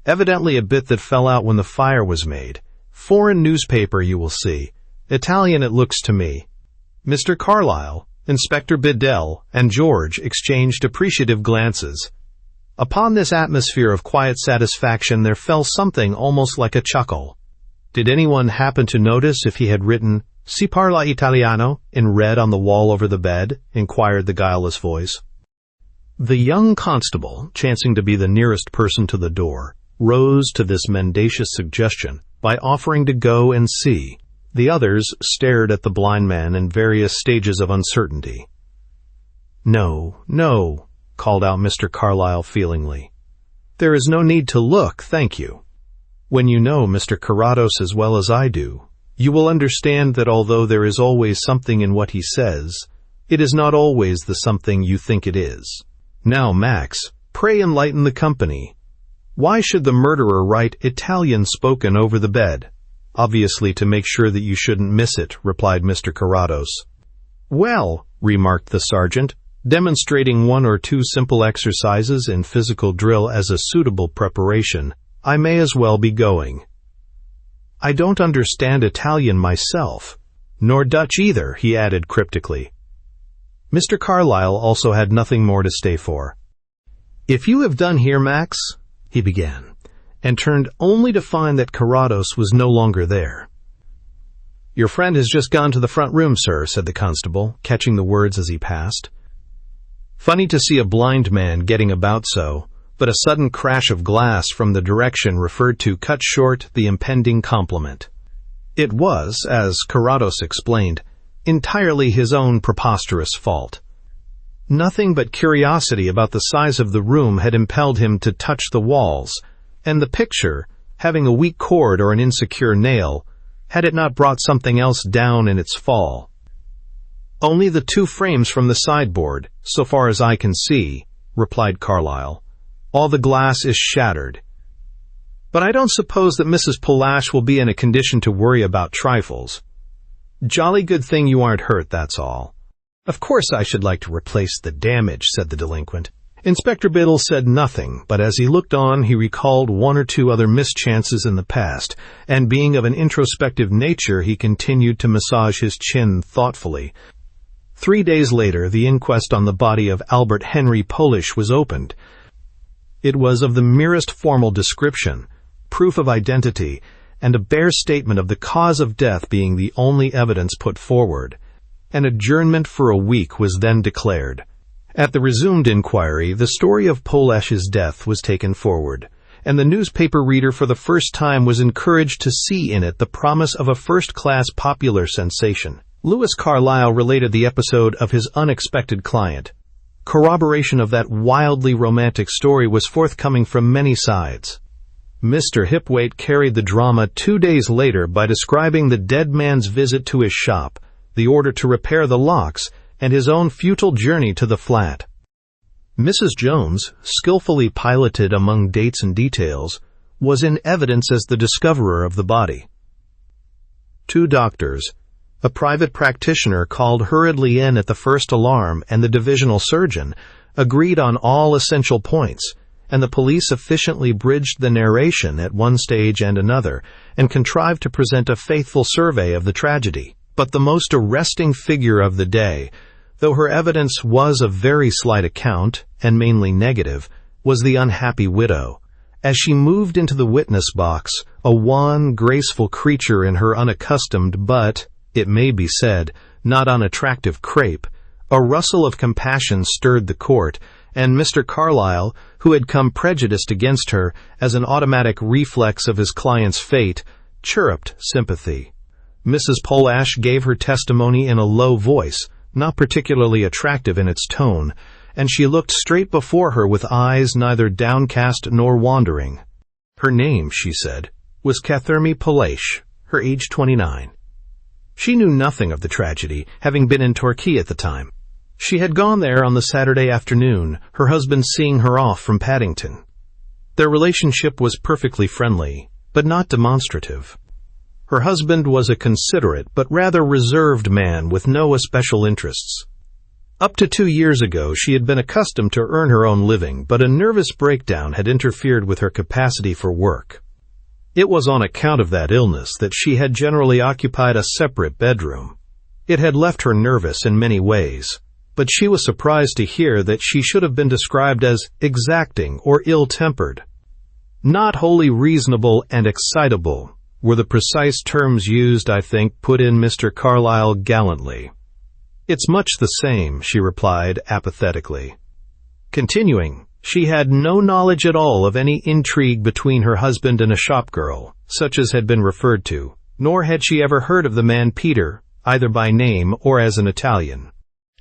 Evidently a bit that fell out when the fire was made. Foreign newspaper, you will see. Italian it looks to me." Mr. Carlyle, Inspector Biddell, and George exchanged appreciative glances. Upon this atmosphere of quiet satisfaction there fell something almost like a chuckle. Did anyone happen to notice if he had written, "Si parla Italiano," in red on the wall over the bed? Inquired the guileless voice. The young constable, chancing to be the nearest person to the door, rose to this mendacious suggestion by offering to go and see. The others stared at the blind man in various stages of uncertainty. "No, no," called out Mr. Carlyle feelingly. "There is no need to look, thank you. When you know Mr. Carrados as well as I do, you will understand that although there is always something in what he says, it is not always the something you think it is. Now, Max, pray enlighten the company. Why should the murderer write Italian spoken over the bed?" "Obviously to make sure that you shouldn't miss it," replied Mr. Carrados. "Well," remarked the sergeant, demonstrating one or two simple exercises in physical drill as a suitable preparation, "I may as well be going. I don't understand Italian myself, nor Dutch either," he added cryptically. Mr. Carlyle also had nothing more to stay for. "If you have done here, Max," he began, and turned only to find that Carrados was no longer there. "Your friend has just gone to the front room, sir," said the constable, catching the words as he passed. Funny to see a blind man getting about so, but a sudden crash of glass from the direction referred to cut short the impending compliment. It was, as Carrados explained, entirely his own preposterous fault. Nothing but curiosity about the size of the room had impelled him to touch the walls, and the picture, having a weak cord or an insecure nail, had it not brought something else down in its fall. "Only the 2 frames from the sideboard, so far as I can see," replied Carlyle. "All the glass is shattered. But I don't suppose that Mrs. Polash will be in a condition to worry about trifles. Jolly good thing you aren't hurt, that's all." "Of course I should like to replace the damage," said the delinquent. Inspector Biddle said nothing, but as he looked on he recalled 1 or 2 other mischances in the past, and being of an introspective nature he continued to massage his chin thoughtfully. 3 days later, the inquest on the body of Albert Henry Polish was opened. It was of the merest formal description, proof of identity, and a bare statement of the cause of death being the only evidence put forward. An adjournment for a week was then declared. At the resumed inquiry, the story of Polash's death was taken forward, and the newspaper reader for the first time was encouraged to see in it the promise of a first-class popular sensation. Lewis Carlyle related the episode of his unexpected client. Corroboration of that wildly romantic story was forthcoming from many sides. Mr. Hipwaite carried the drama 2 days later by describing the dead man's visit to his shop, the order to repair the locks, and his own futile journey to the flat. Mrs. Jones, skillfully piloted among dates and details, was in evidence as the discoverer of the body. 2 doctors, a private practitioner called hurriedly in at the first alarm, and the divisional surgeon, agreed on all essential points, and the police efficiently bridged the narration at one stage and another, and contrived to present a faithful survey of the tragedy. But the most arresting figure of the day, though her evidence was of very slight account, and mainly negative, was the unhappy widow. As she moved into the witness box, a wan, graceful creature in her unaccustomed but, it may be said, not unattractive crepe, a rustle of compassion stirred the court, and Mr. Carlyle, who had come prejudiced against her as an automatic reflex of his client's fate, chirruped sympathy. Mrs. Polash gave her testimony in a low voice, not particularly attractive in its tone, and she looked straight before her with eyes neither downcast nor wandering. Her name, she said, was Catherine Polash, her age 29. She knew nothing of the tragedy, having been in Torquay at the time. She had gone there on the Saturday afternoon, her husband seeing her off from Paddington. Their relationship was perfectly friendly, but not demonstrative. Her husband was a considerate but rather reserved man with no especial interests. Up to 2 years ago she had been accustomed to earn her own living, but a nervous breakdown had interfered with her capacity for work. It was on account of that illness that she had generally occupied a separate bedroom. It had left her nervous in many ways, but she was surprised to hear that she should have been described as exacting or ill-tempered. Not wholly reasonable and excitable were the precise terms used, I think, put in Mr. Carlyle gallantly. "It's much the same," she replied apathetically. Continuing, she had no knowledge at all of any intrigue between her husband and a shop girl, such as had been referred to, nor had she ever heard of the man Peter, either by name or as an Italian.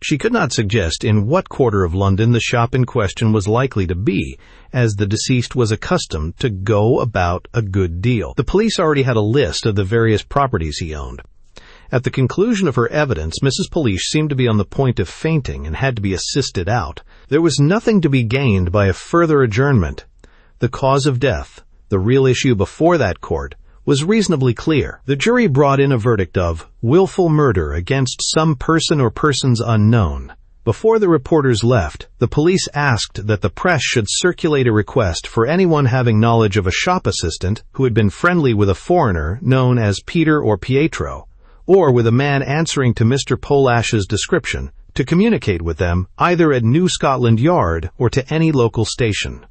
She could not suggest in what quarter of London the shop in question was likely to be, as the deceased was accustomed to go about a good deal. The police already had a list of the various properties he owned. At the conclusion of her evidence, Mrs. Police seemed to be on the point of fainting and had to be assisted out. There was nothing to be gained by a further adjournment. The cause of death, the real issue before that court, was reasonably clear. The jury brought in a verdict of willful murder against some person or persons unknown. Before the reporters left, the police asked that the press should circulate a request for anyone having knowledge of a shop assistant who had been friendly with a foreigner known as Peter or Pietro, or with a man answering to Mr. Polash's description, to communicate with them either at New Scotland Yard or to any local station.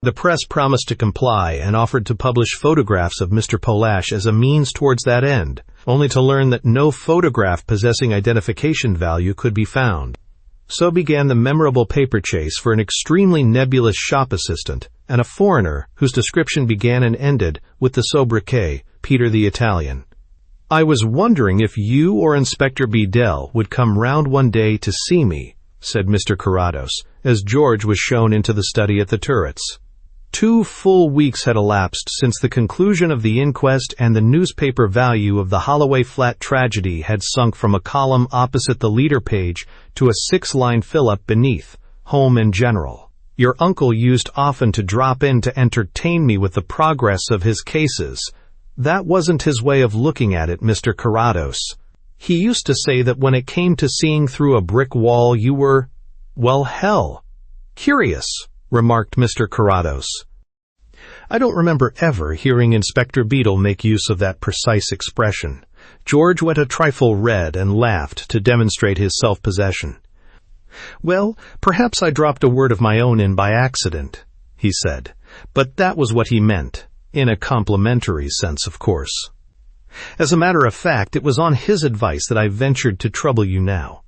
The press promised to comply and offered to publish photographs of Mr. Polash as a means towards that end, only to learn that no photograph possessing identification value could be found. So began the memorable paper chase for an extremely nebulous shop assistant and a foreigner whose description began and ended with the sobriquet, Peter the Italian. "I was wondering if you or Inspector Bedell would come round one day to see me," said Mr. Carrados, as George was shown into the study at the turrets. 2 full weeks had elapsed since the conclusion of the inquest, and the newspaper value of the Holloway Flat Tragedy had sunk from a column opposite the leader page to a 6-line fill-up beneath, Home and General. "Your uncle used often to drop in to entertain me with the progress of his cases. That wasn't his way of looking at it, Mr. Carrados. He used to say that when it came to seeing through a brick wall you were, well, hell." "Curious," remarked Mr. Carrados. I don't remember ever hearing Inspector Beadle make use of that precise expression. George went a trifle red and laughed to demonstrate his self-possession. "Well, perhaps I dropped a word of my own in by accident," he said, "but that was what he meant, in a complimentary sense, of course. As a matter of fact, it was on his advice that I ventured to trouble you now."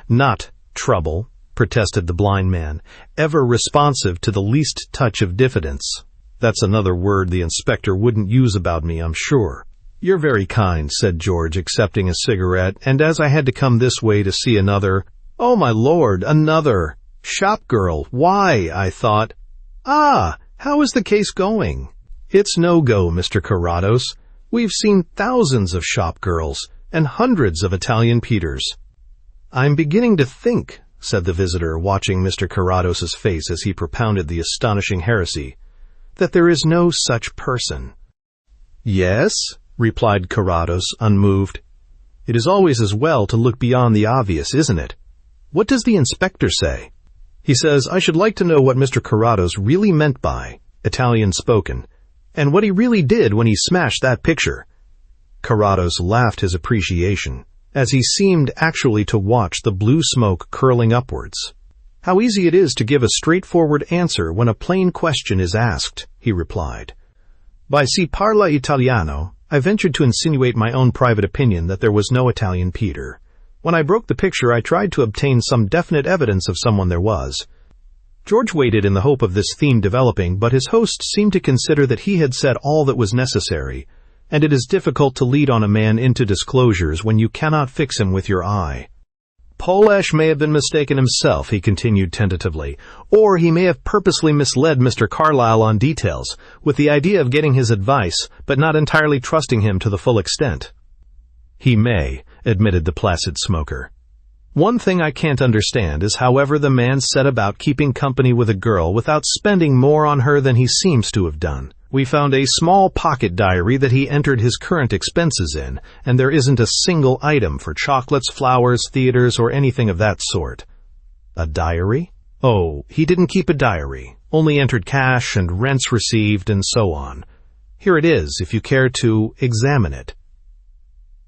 "Not trouble," protested the blind man, ever responsive to the least touch of diffidence. "That's another word the inspector wouldn't use about me, I'm sure." "You're very kind," said George, accepting a cigarette, "and as I had to come this way to see another—" "Oh, my lord, another! Shop girl, why, I thought—" "Ah, how is the case going?" "It's no go, Mr. Carrados. We've seen thousands of shop girls and hundreds of Italian Peters." "I'm beginning to think," said the visitor, watching Mr. Carrados's face as he propounded the astonishing heresy, "that there is no such person." "Yes," replied Carrados, unmoved. "It is always as well to look beyond the obvious, isn't it? What does the inspector say?" "He says I should like to know what Mr. Carrados really meant by Italian spoken, and what he really did when he smashed that picture." Carrados laughed his appreciation, as he seemed actually to watch the blue smoke curling upwards. "How easy it is to give a straightforward answer when a plain question is asked," he replied. "By si parla Italiano, I ventured to insinuate my own private opinion that there was no Italian Peter. When I broke the picture, I tried to obtain some definite evidence of someone there was." George waited in the hope of this theme developing, but his host seemed to consider that he had said all that was necessary, and it is difficult to lead on a man into disclosures when you cannot fix him with your eye. "Polash may have been mistaken himself," he continued tentatively, "or he may have purposely misled Mr. Carlyle on details, with the idea of getting his advice, but not entirely trusting him to the full extent." "He may," admitted the placid smoker. "One thing I can't understand is however the man set about keeping company with a girl without spending more on her than he seems to have done. We found a small pocket diary that he entered his current expenses in, and there isn't a single item for chocolates, flowers, theaters, or anything of that sort." "A diary?" "Oh, he didn't keep a diary, only entered cash and rents received and so on. Here it is, if you care to examine it."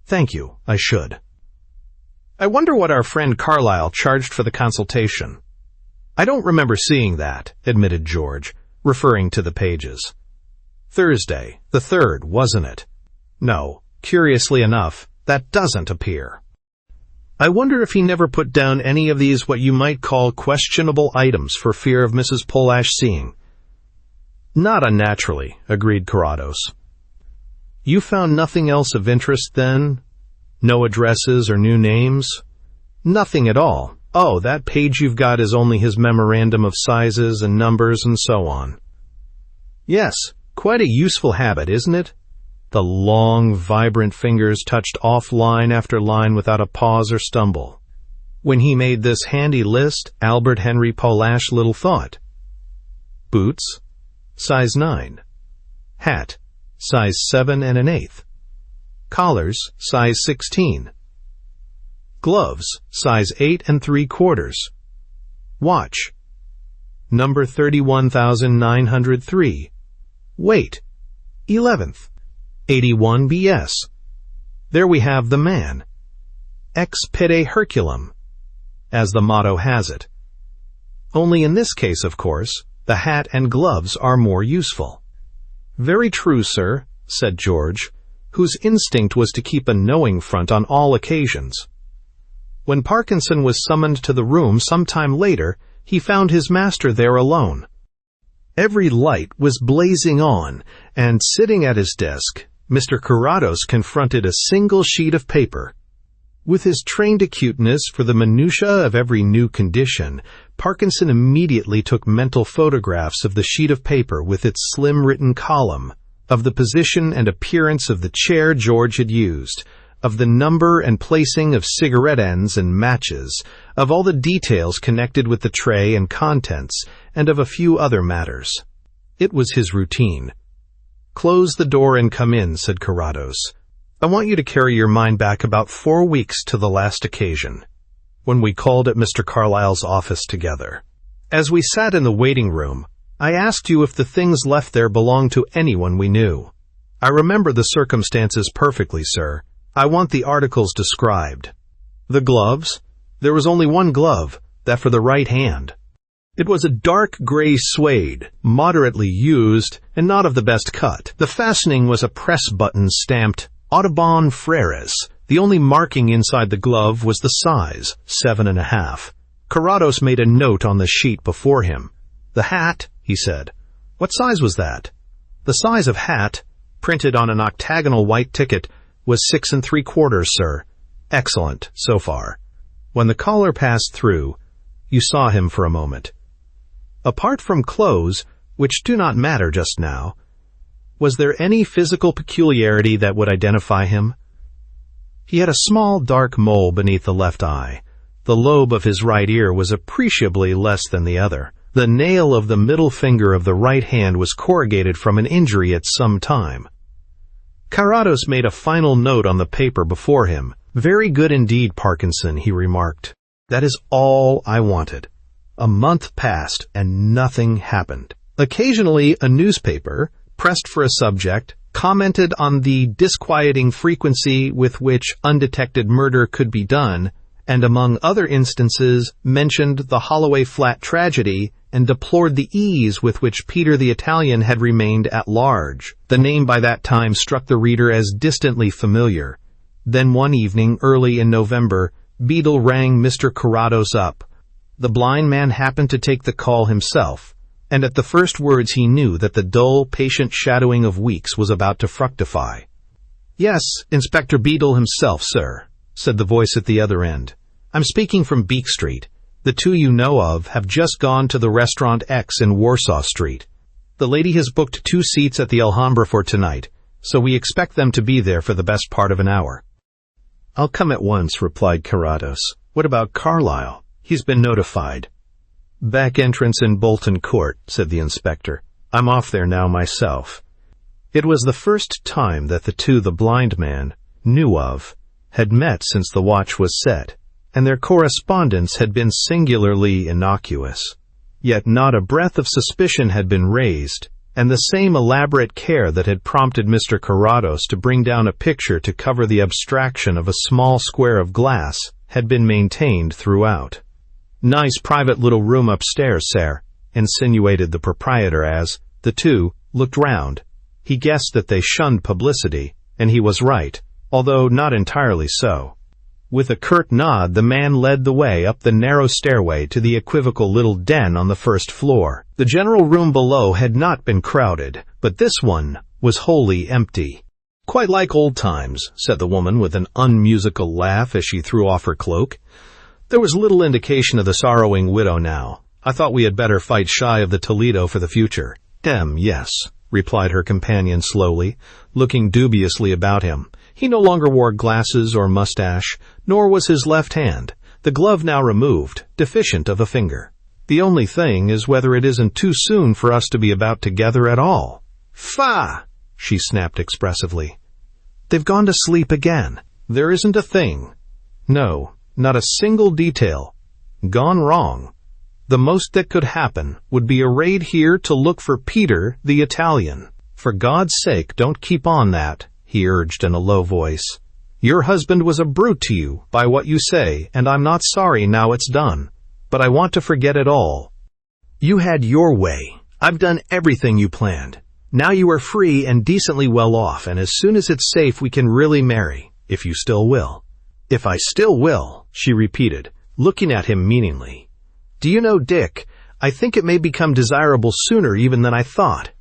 "Thank you, I should." "I wonder what our friend Carlyle charged for the consultation." "I don't remember seeing that," admitted George, referring to the pages. "Thursday, the 3rd, wasn't it?" "No, curiously enough, that doesn't appear." "I wonder if he never put down any of these what you might call questionable items for fear of Mrs. Polash seeing." "Not unnaturally," agreed Carrados. You found nothing else of interest then? No addresses or new names? Nothing at all. Oh, that page you've got is only his memorandum of sizes and numbers and so on. Yes, quite a useful habit, isn't it? The long, vibrant fingers touched off line after line without a pause or stumble. When he made this handy list, Albert Henry Polash little thought. Boots, size 9. Hat, size 7 1/8. Collars, size 16. Gloves, size 8 3/4. Watch, number 31,903. Weight, 11th. 81 BS. There we have the man. Ex pede Herculum, as the motto has it. Only in this case, of course, the hat and gloves are more useful. Very true, sir, said George, whose instinct was to keep a knowing front on all occasions. When Parkinson was summoned to the room some time later, he found his master there alone. Every light was blazing on, and sitting at his desk, Mr. Carrados confronted a single sheet of paper. With his trained acuteness for the minutiae of every new condition, Parkinson immediately took mental photographs of the sheet of paper with its slim written column, of the position and appearance of the chair George had used, of the number and placing of cigarette ends and matches, of all the details connected with the tray and contents, and of a few other matters. It was his routine. "Close the door and come in," said Carrados. "I want you to carry your mind back about 4 weeks to the last occasion, when we called at Mr. Carlyle's office together. As we sat in the waiting room, I asked you if the things left there belonged to anyone we knew. I remember the circumstances perfectly, sir. I want the articles described. The gloves? There was only one glove, that for the right hand. It was a dark gray suede, moderately used, and not of the best cut. The fastening was a press button stamped Audubon Freres. The only marking inside the glove was the size, 7 1/2. Carrados made a note on the sheet before him. The hat, he said. What size was that? The size of hat, printed on an octagonal white ticket, was 6 3/4, sir. Excellent, so far. When the caller passed through, you saw him for a moment. Apart from clothes, which do not matter just now, was there any physical peculiarity that would identify him? He had a small dark mole beneath the left eye. The lobe of his right ear was appreciably less than the other. The nail of the middle finger of the right hand was corrugated from an injury at some time. Carrados made a final note on the paper before him. "Very good indeed, Parkinson," he remarked. "That is all I wanted." A month passed, and nothing happened. Occasionally, a newspaper, pressed for a subject, commented on the disquieting frequency with which undetected murder could be done, and among other instances mentioned the Holloway Flat Tragedy and deplored the ease with which Peter the Italian had remained at large. The name by that time struck the reader as distantly familiar. Then one evening, early in November, Beadle rang Mr. Carrados up. The blind man happened to take the call himself, and at the first words he knew that the dull, patient shadowing of weeks was about to fructify. "Yes, Inspector Beadle himself, sir," said the voice at the other end. "I'm speaking from Beak Street. The two you know of have just gone to the Restaurant X in Warsaw Street. The lady has booked 2 seats at the Alhambra for tonight, so we expect them to be there for the best part of an hour." "I'll come at once," replied Carrados. "What about Carlyle?" "He's been notified." "Back entrance in Bolton Court," said the inspector. "I'm off there now myself." It was the first time that the two the blind man knew of had met since the watch was set, and their correspondence had been singularly innocuous. Yet not a breath of suspicion had been raised, and the same elaborate care that had prompted Mr. Carrados to bring down a picture to cover the abstraction of a small square of glass had been maintained throughout. "Nice private little room upstairs, sir," insinuated the proprietor as, the two, looked round. He guessed that they shunned publicity, and he was right, although not entirely so. With a curt nod, the man led the way up the narrow stairway to the equivocal little den on the first floor. The general room below had not been crowded, but this one was wholly empty. Quite like old times, said the woman with an unmusical laugh as she threw off her cloak. There was little indication of the sorrowing widow now. I thought we had better fight shy of the Toledo for the future. Yes, replied her companion slowly, looking dubiously about him. He no longer wore glasses or mustache, nor was his left hand, the glove now removed, deficient of a finger. The only thing is whether it isn't too soon for us to be about together at all. Fa! She snapped expressively. They've gone to sleep again. There isn't a thing. No, not a single detail. Gone wrong. The most that could happen would be a raid here to look for Peter, the Italian. For God's sake, don't keep on that, he urged in a low voice. Your husband was a brute to you, by what you say, and I'm not sorry now it's done. But I want to forget it all. You had your way. I've done everything you planned. Now you are free and decently well off, and as soon as it's safe we can really marry, if you still will. If I still will, she repeated, looking at him meaningly. Do you know, Dick, I think it may become desirable sooner even than I thought.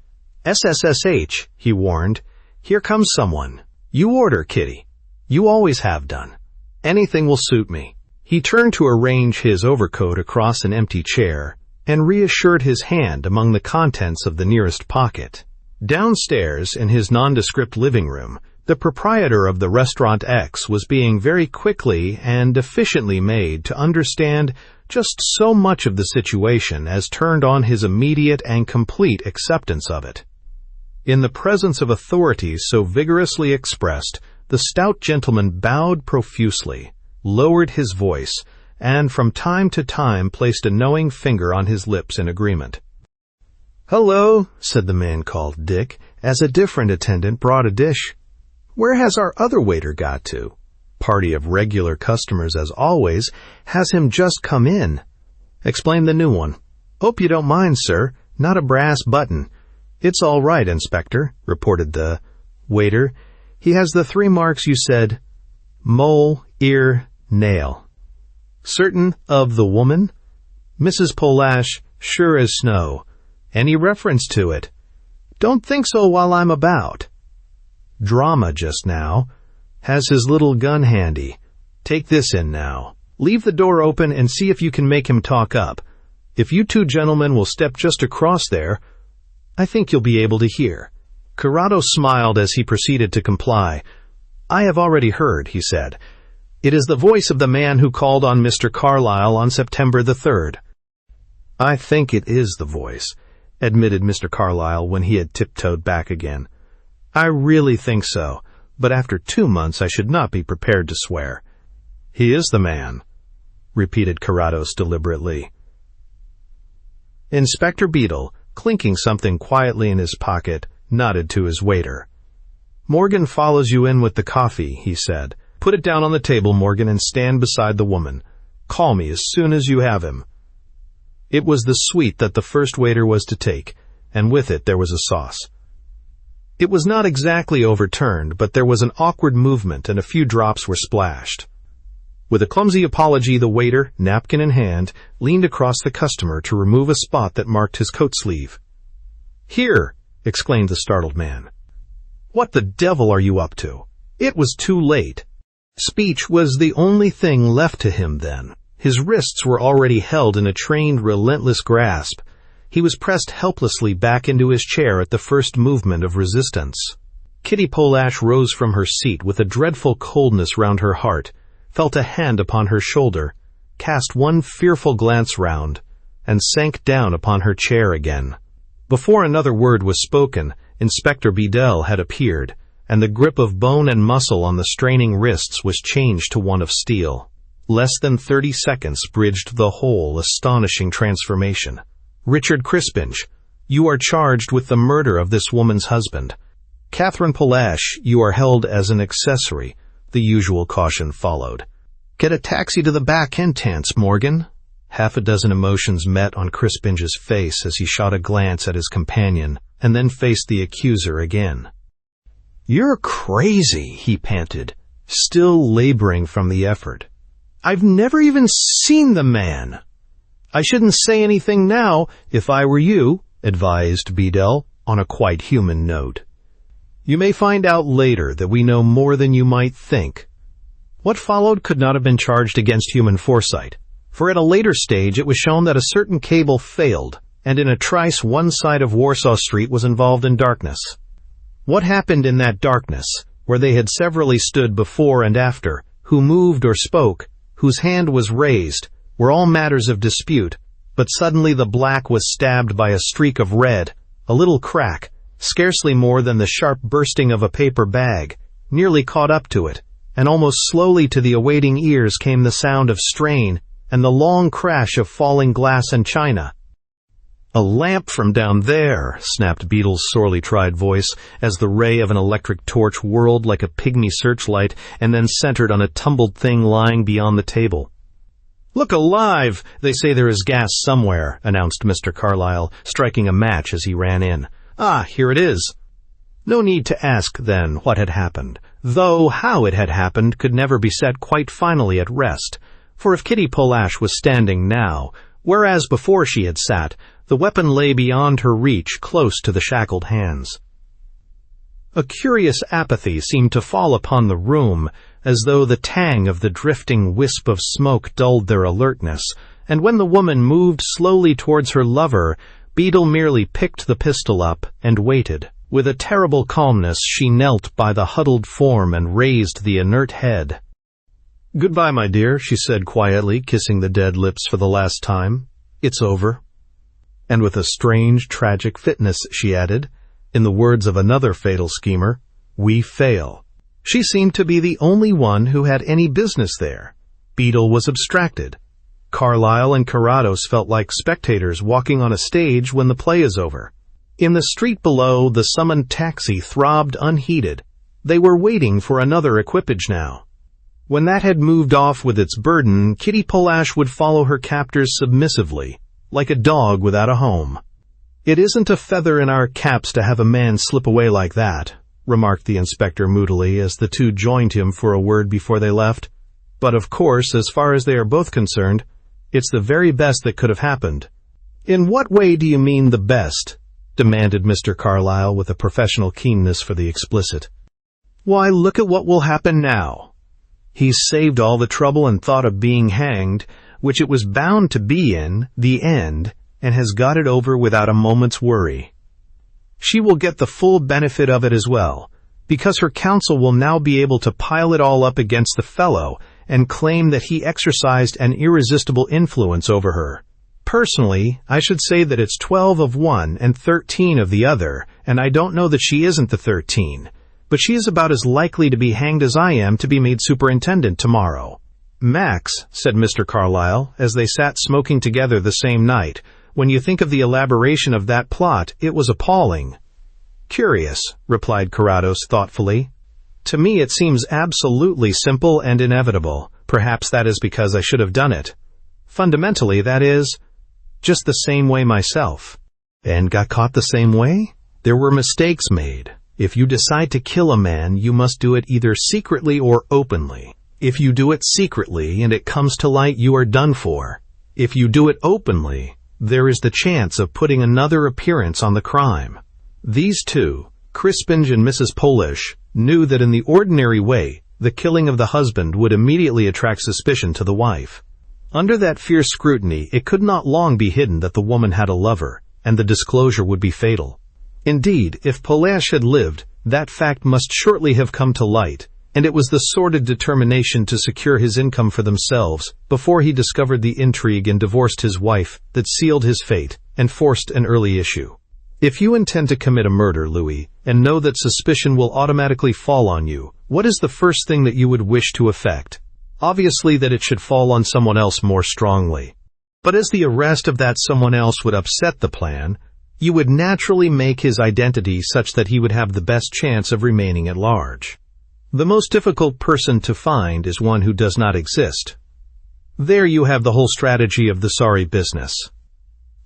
SSSH, he warned. Here comes someone. You order, Kitty. You always have done. Anything will suit me. He turned to arrange his overcoat across an empty chair and reassured his hand among the contents of the nearest pocket. Downstairs, in his nondescript living room, the proprietor of the Restaurant X was being very quickly and efficiently made to understand just so much of the situation as turned on his immediate and complete acceptance of it. In the presence of authorities so vigorously expressed, the stout gentleman bowed profusely, lowered his voice, and from time to time placed a knowing finger on his lips in agreement. "Hello," said the man called Dick, as a different attendant brought a dish. "Where has our other waiter got to? Party of regular customers as always. Has him just come in." Explained the new one. "Hope you don't mind, sir. Not a brass button." "It's all right, Inspector," reported the waiter. "He has the 3 marks you said. Mole, ear, nail." "Certain of the woman?" "Mrs. Polash, sure as snow." "Any reference to it?" "Don't think so while I'm about." "Drama just now. Has his little gun handy. Take this in now. Leave the door open and see if you can make him talk up. If you 2 gentlemen will step just across there, I think you'll be able to hear." Carrados smiled as he proceeded to comply. "I have already heard," he said. "It is the voice of the man who called on Mr. Carlyle on September the 3rd. "I think it is the voice," admitted Mr. Carlyle when he had tiptoed back again. "I really think so, but after 2 months I should not be prepared to swear." "He is the man," repeated Carrados deliberately. Inspector Beadle, clinking something quietly in his pocket, nodded to his waiter. "Morgan follows you in with the coffee," he said. "Put it down on the table, Morgan, and stand beside the woman. Call me as soon as you have him." It was the suite that the first waiter was to take, and with it there was a sauce. It was not exactly overturned, but there was an awkward movement and a few drops were splashed. With a clumsy apology, the waiter, napkin in hand, leaned across the customer to remove a spot that marked his coat sleeve. "Here!" exclaimed the startled man. "What the devil are you up to?" It was too late. Speech was the only thing left to him then. His wrists were already held in a trained, relentless grasp. He was pressed helplessly back into his chair at the first movement of resistance. Kitty Polash rose from her seat with a dreadful coldness round her heart, felt a hand upon her shoulder, cast one fearful glance round, and sank down upon her chair again. Before another word was spoken, Inspector Beadle had appeared, and the grip of bone and muscle on the straining wrists was changed to one of steel. Less than 30 seconds bridged the whole astonishing transformation. "Richard Crispinge, you are charged with the murder of this woman's husband. Catherine Polash, you are held as an accessory." The usual caution followed. "Get a taxi to the back entrance, Morgan." Half a dozen emotions met on Crispinge's face as he shot a glance at his companion, and then faced the accuser again. "You're crazy," he panted, still laboring from the effort. "I've never even seen the man." "I shouldn't say anything now, if I were you," advised Beadle, on a quite human note. You may find out later that we know more than you might think." What followed could not have been charged against human foresight, for at a later stage it was shown that a certain cable failed, and in a trice one side of Warsaw Street was involved in darkness. What happened in that darkness, where they had severally stood before and after, who moved or spoke, whose hand was raised, were all matters of dispute, but suddenly the black was stabbed by a streak of red, a little crack, scarcely more than the sharp bursting of a paper bag, nearly caught up to it, and almost slowly to the awaiting ears came the sound of strain and the long crash of falling glass and china. "A lamp from down there," snapped Beadle's sorely tried voice, as the ray of an electric torch whirled like a pygmy searchlight and then centered on a tumbled thing lying beyond the table. "Look alive! They say there is gas somewhere," announced Mr. Carlyle, striking a match as he ran in. "Ah, here it is." No need to ask, then, what had happened, though how it had happened could never be set quite finally at rest, for if Kitty Polash was standing now, whereas before she had sat, the weapon lay beyond her reach, close to the shackled hands. A curious apathy seemed to fall upon the room, as though the tang of the drifting wisp of smoke dulled their alertness, and when the woman moved slowly towards her lover, Beadle merely picked the pistol up and waited. With a terrible calmness she knelt by the huddled form and raised the inert head. "Goodbye, my dear," she said quietly, kissing the dead lips for the last time. "It's over." And with a strange, tragic fitness, she added, in the words of another fatal schemer, "We fail." She seemed to be the only one who had any business there. Beadle was abstracted. Carlyle and Carrados felt like spectators walking on a stage when the play is over. In the street below, the summoned taxi throbbed unheeded. They were waiting for another equipage now. When that had moved off with its burden, Kitty Polash would follow her captors submissively, like a dog without a home. "It isn't a feather in our caps to have a man slip away like that," remarked the inspector moodily as the two joined him for a word before they left. "But of course, as far as they are both concerned, it's the very best that could have happened." "In what way do you mean the best?" demanded Mr. Carlyle with a professional keenness for the explicit. "Why, look at what will happen now. He's saved all the trouble and thought of being hanged, which it was bound to be in the end, and has got it over without a moment's worry. She will get the full benefit of it as well, because her counsel will now be able to pile it all up against the fellow and claim that he exercised an irresistible influence over her. Personally, I should say that it's 12 of one and 13 of the other, and I don't know that she isn't the 13, but she is about as likely to be hanged as I am to be made superintendent tomorrow." "Max," said Mr. Carlyle, as they sat smoking together the same night, "when you think of the elaboration of that plot, it was appalling." "Curious," replied Carrados thoughtfully. "To me it seems absolutely simple and inevitable. Perhaps that is because I should have done it. Fundamentally, that is, just the same way myself." "And got caught the same way?" "There were mistakes made. If you decide to kill a man, you must do it either secretly or openly. If you do it secretly and it comes to light, you are done for. If you do it openly, there is the chance of putting another appearance on the crime." These two, Crispinge and Mrs. Polish, knew that in the ordinary way, the killing of the husband would immediately attract suspicion to the wife. Under that fierce scrutiny, it could not long be hidden that the woman had a lover, and the disclosure would be fatal. Indeed, if Polash had lived, that fact must shortly have come to light, and it was the sordid determination to secure his income for themselves before he discovered the intrigue and divorced his wife that sealed his fate and forced an early issue. If you intend to commit a murder, Louis, and know that suspicion will automatically fall on you, what is the first thing that you would wish to effect? Obviously that it should fall on someone else more strongly. But as the arrest of that someone else would upset the plan, you would naturally make his identity such that he would have the best chance of remaining at large. The most difficult person to find is one who does not exist. There you have the whole strategy of the sorry business.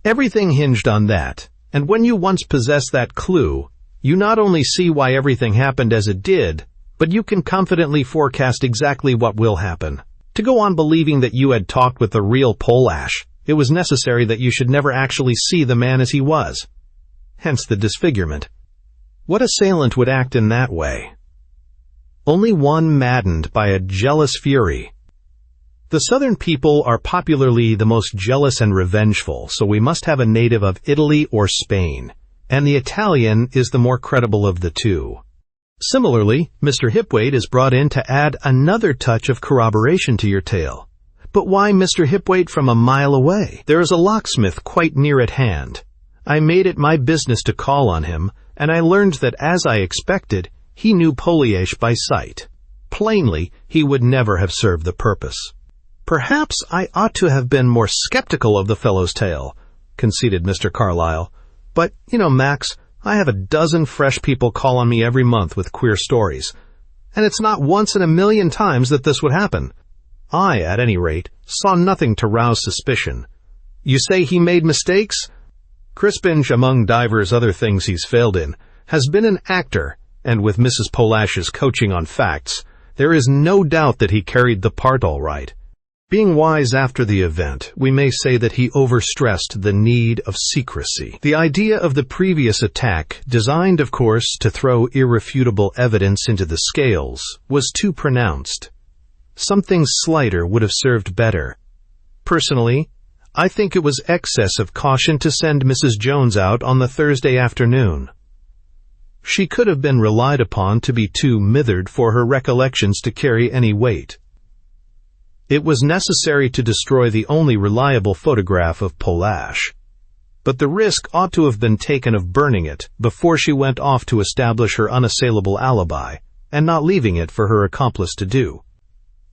Everything hinged on that, and when you once possess that clue, you not only see why everything happened as it did, but you can confidently forecast exactly what will happen. To go on believing that you had talked with the real Polash, it was necessary that you should never actually see the man as he was. Hence the disfigurement. What assailant would act in that way? Only one maddened by a jealous fury. The Southern people are popularly the most jealous and revengeful, so we must have a native of Italy or Spain, and the Italian is the more credible of the two. Similarly, Mr. Hipwaite is brought in to add another touch of corroboration to your tale. But why Mr. Hipwaite from a mile away? There is a locksmith quite near at hand. I made it my business to call on him, and I learned that, as I expected, he knew Poliash by sight. Plainly, he would never have served the purpose. Perhaps I ought to have been more skeptical of the fellow's tale, conceded Mr. Carlyle. But, Max, I have a dozen fresh people call on me every month with queer stories, and it's not once in a million times that this would happen. I, at any rate, saw nothing to rouse suspicion. You say he made mistakes? Crispinge, among divers other things he's failed in, has been an actor, and with Mrs. Polash's coaching on facts, there is no doubt that he carried the part all right. Being wise after the event, we may say that he overstressed the need of secrecy. The idea of the previous attack, designed, of course, to throw irrefutable evidence into the scales, was too pronounced. Something slighter would have served better. Personally, I think it was excess of caution to send Mrs. Jones out on the Thursday afternoon. She could have been relied upon to be too mithered for her recollections to carry any weight. It was necessary to destroy the only reliable photograph of Polash, but the risk ought to have been taken of burning it before she went off to establish her unassailable alibi, and not leaving it for her accomplice to do.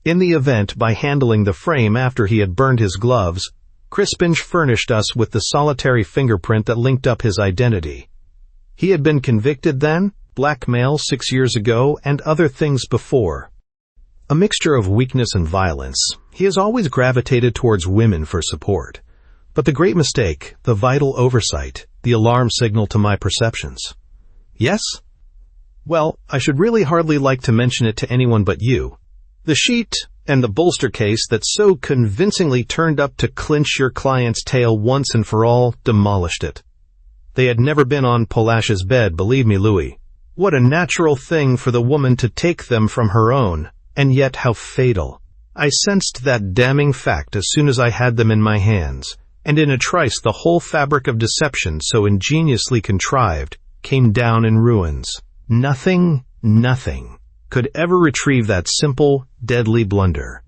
In the event, by handling the frame after he had burned his gloves, Crispinge furnished us with the solitary fingerprint that linked up his identity. He had been convicted then, blackmail 6 years ago, and other things before. A mixture of weakness and violence, he has always gravitated towards women for support. But the great mistake, the vital oversight, the alarm signal to my perceptions. Yes? Well, I should really hardly like to mention it to anyone but you. The sheet and the bolster case that so convincingly turned up to clinch your client's tale once and for all demolished it. They had never been on Polash's bed, believe me, Louis. What a natural thing for the woman to take them from her own, and yet how fatal. I sensed that damning fact as soon as I had them in my hands, and in a trice the whole fabric of deception so ingeniously contrived came down in ruins. Nothing could ever retrieve that simple, deadly blunder.